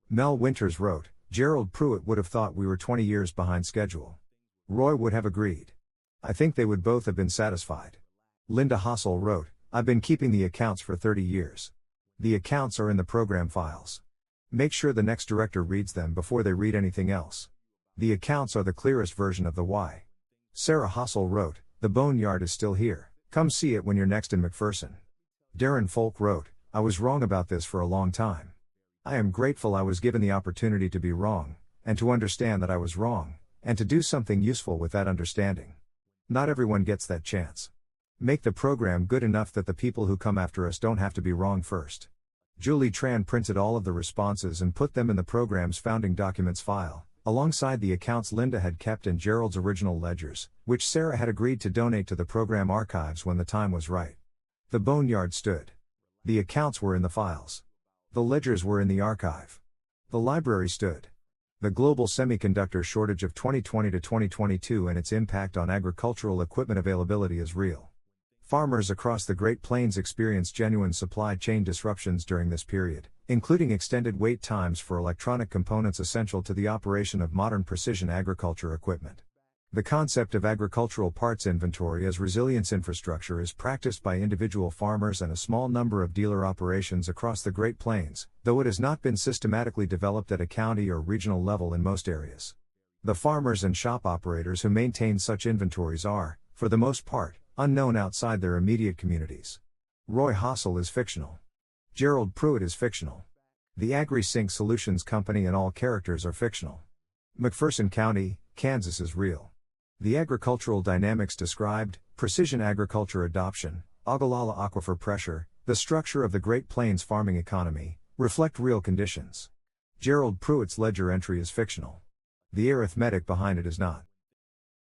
Mel Winters wrote, "Gerald Pruitt would have thought we were 20 years behind schedule. Roy would have agreed. I think they would both have been satisfied." Linda Hossel wrote, "I've been keeping the accounts for 30 years. The accounts are in the program files. Make sure the next director reads them before they read anything else. The accounts are the clearest version of the why." Sarah Hossel wrote, "The boneyard is still here. Come see it when you're next in McPherson." Darren Folk wrote, "I was wrong about this for a long time. I am grateful I was given the opportunity to be wrong, and to understand that I was wrong, and to do something useful with that understanding. Not everyone gets that chance. Make the program good enough that the people who come after us don't have to be wrong first." Julie Tran printed all of the responses and put them in the program's founding documents file, alongside the accounts Linda had kept in Gerald's original ledgers, which Sarah had agreed to donate to the program archives when the time was right. The boneyard stood. The accounts were in the files. The ledgers were in the archive. The library stood. The global semiconductor shortage of 2020 to 2022 and its impact on agricultural equipment availability is real. Farmers across the Great Plains experienced genuine supply chain disruptions during this period, including extended wait times for electronic components essential to the operation of modern precision agriculture equipment. The concept of agricultural parts inventory as resilience infrastructure is practiced by individual farmers and a small number of dealer operations across the Great Plains, though it has not been systematically developed at a county or regional level in most areas. The farmers and shop operators who maintain such inventories are, for the most part, unknown outside their immediate communities. Roy Hossel is fictional. Gerald Pruitt is fictional. The AgriSync Solutions Company and all characters are fictional. McPherson County, Kansas is real. The agricultural dynamics described, precision agriculture adoption, Ogallala aquifer pressure, the structure of the Great Plains farming economy, reflect real conditions. Gerald Pruitt's ledger entry is fictional. The arithmetic behind it is not.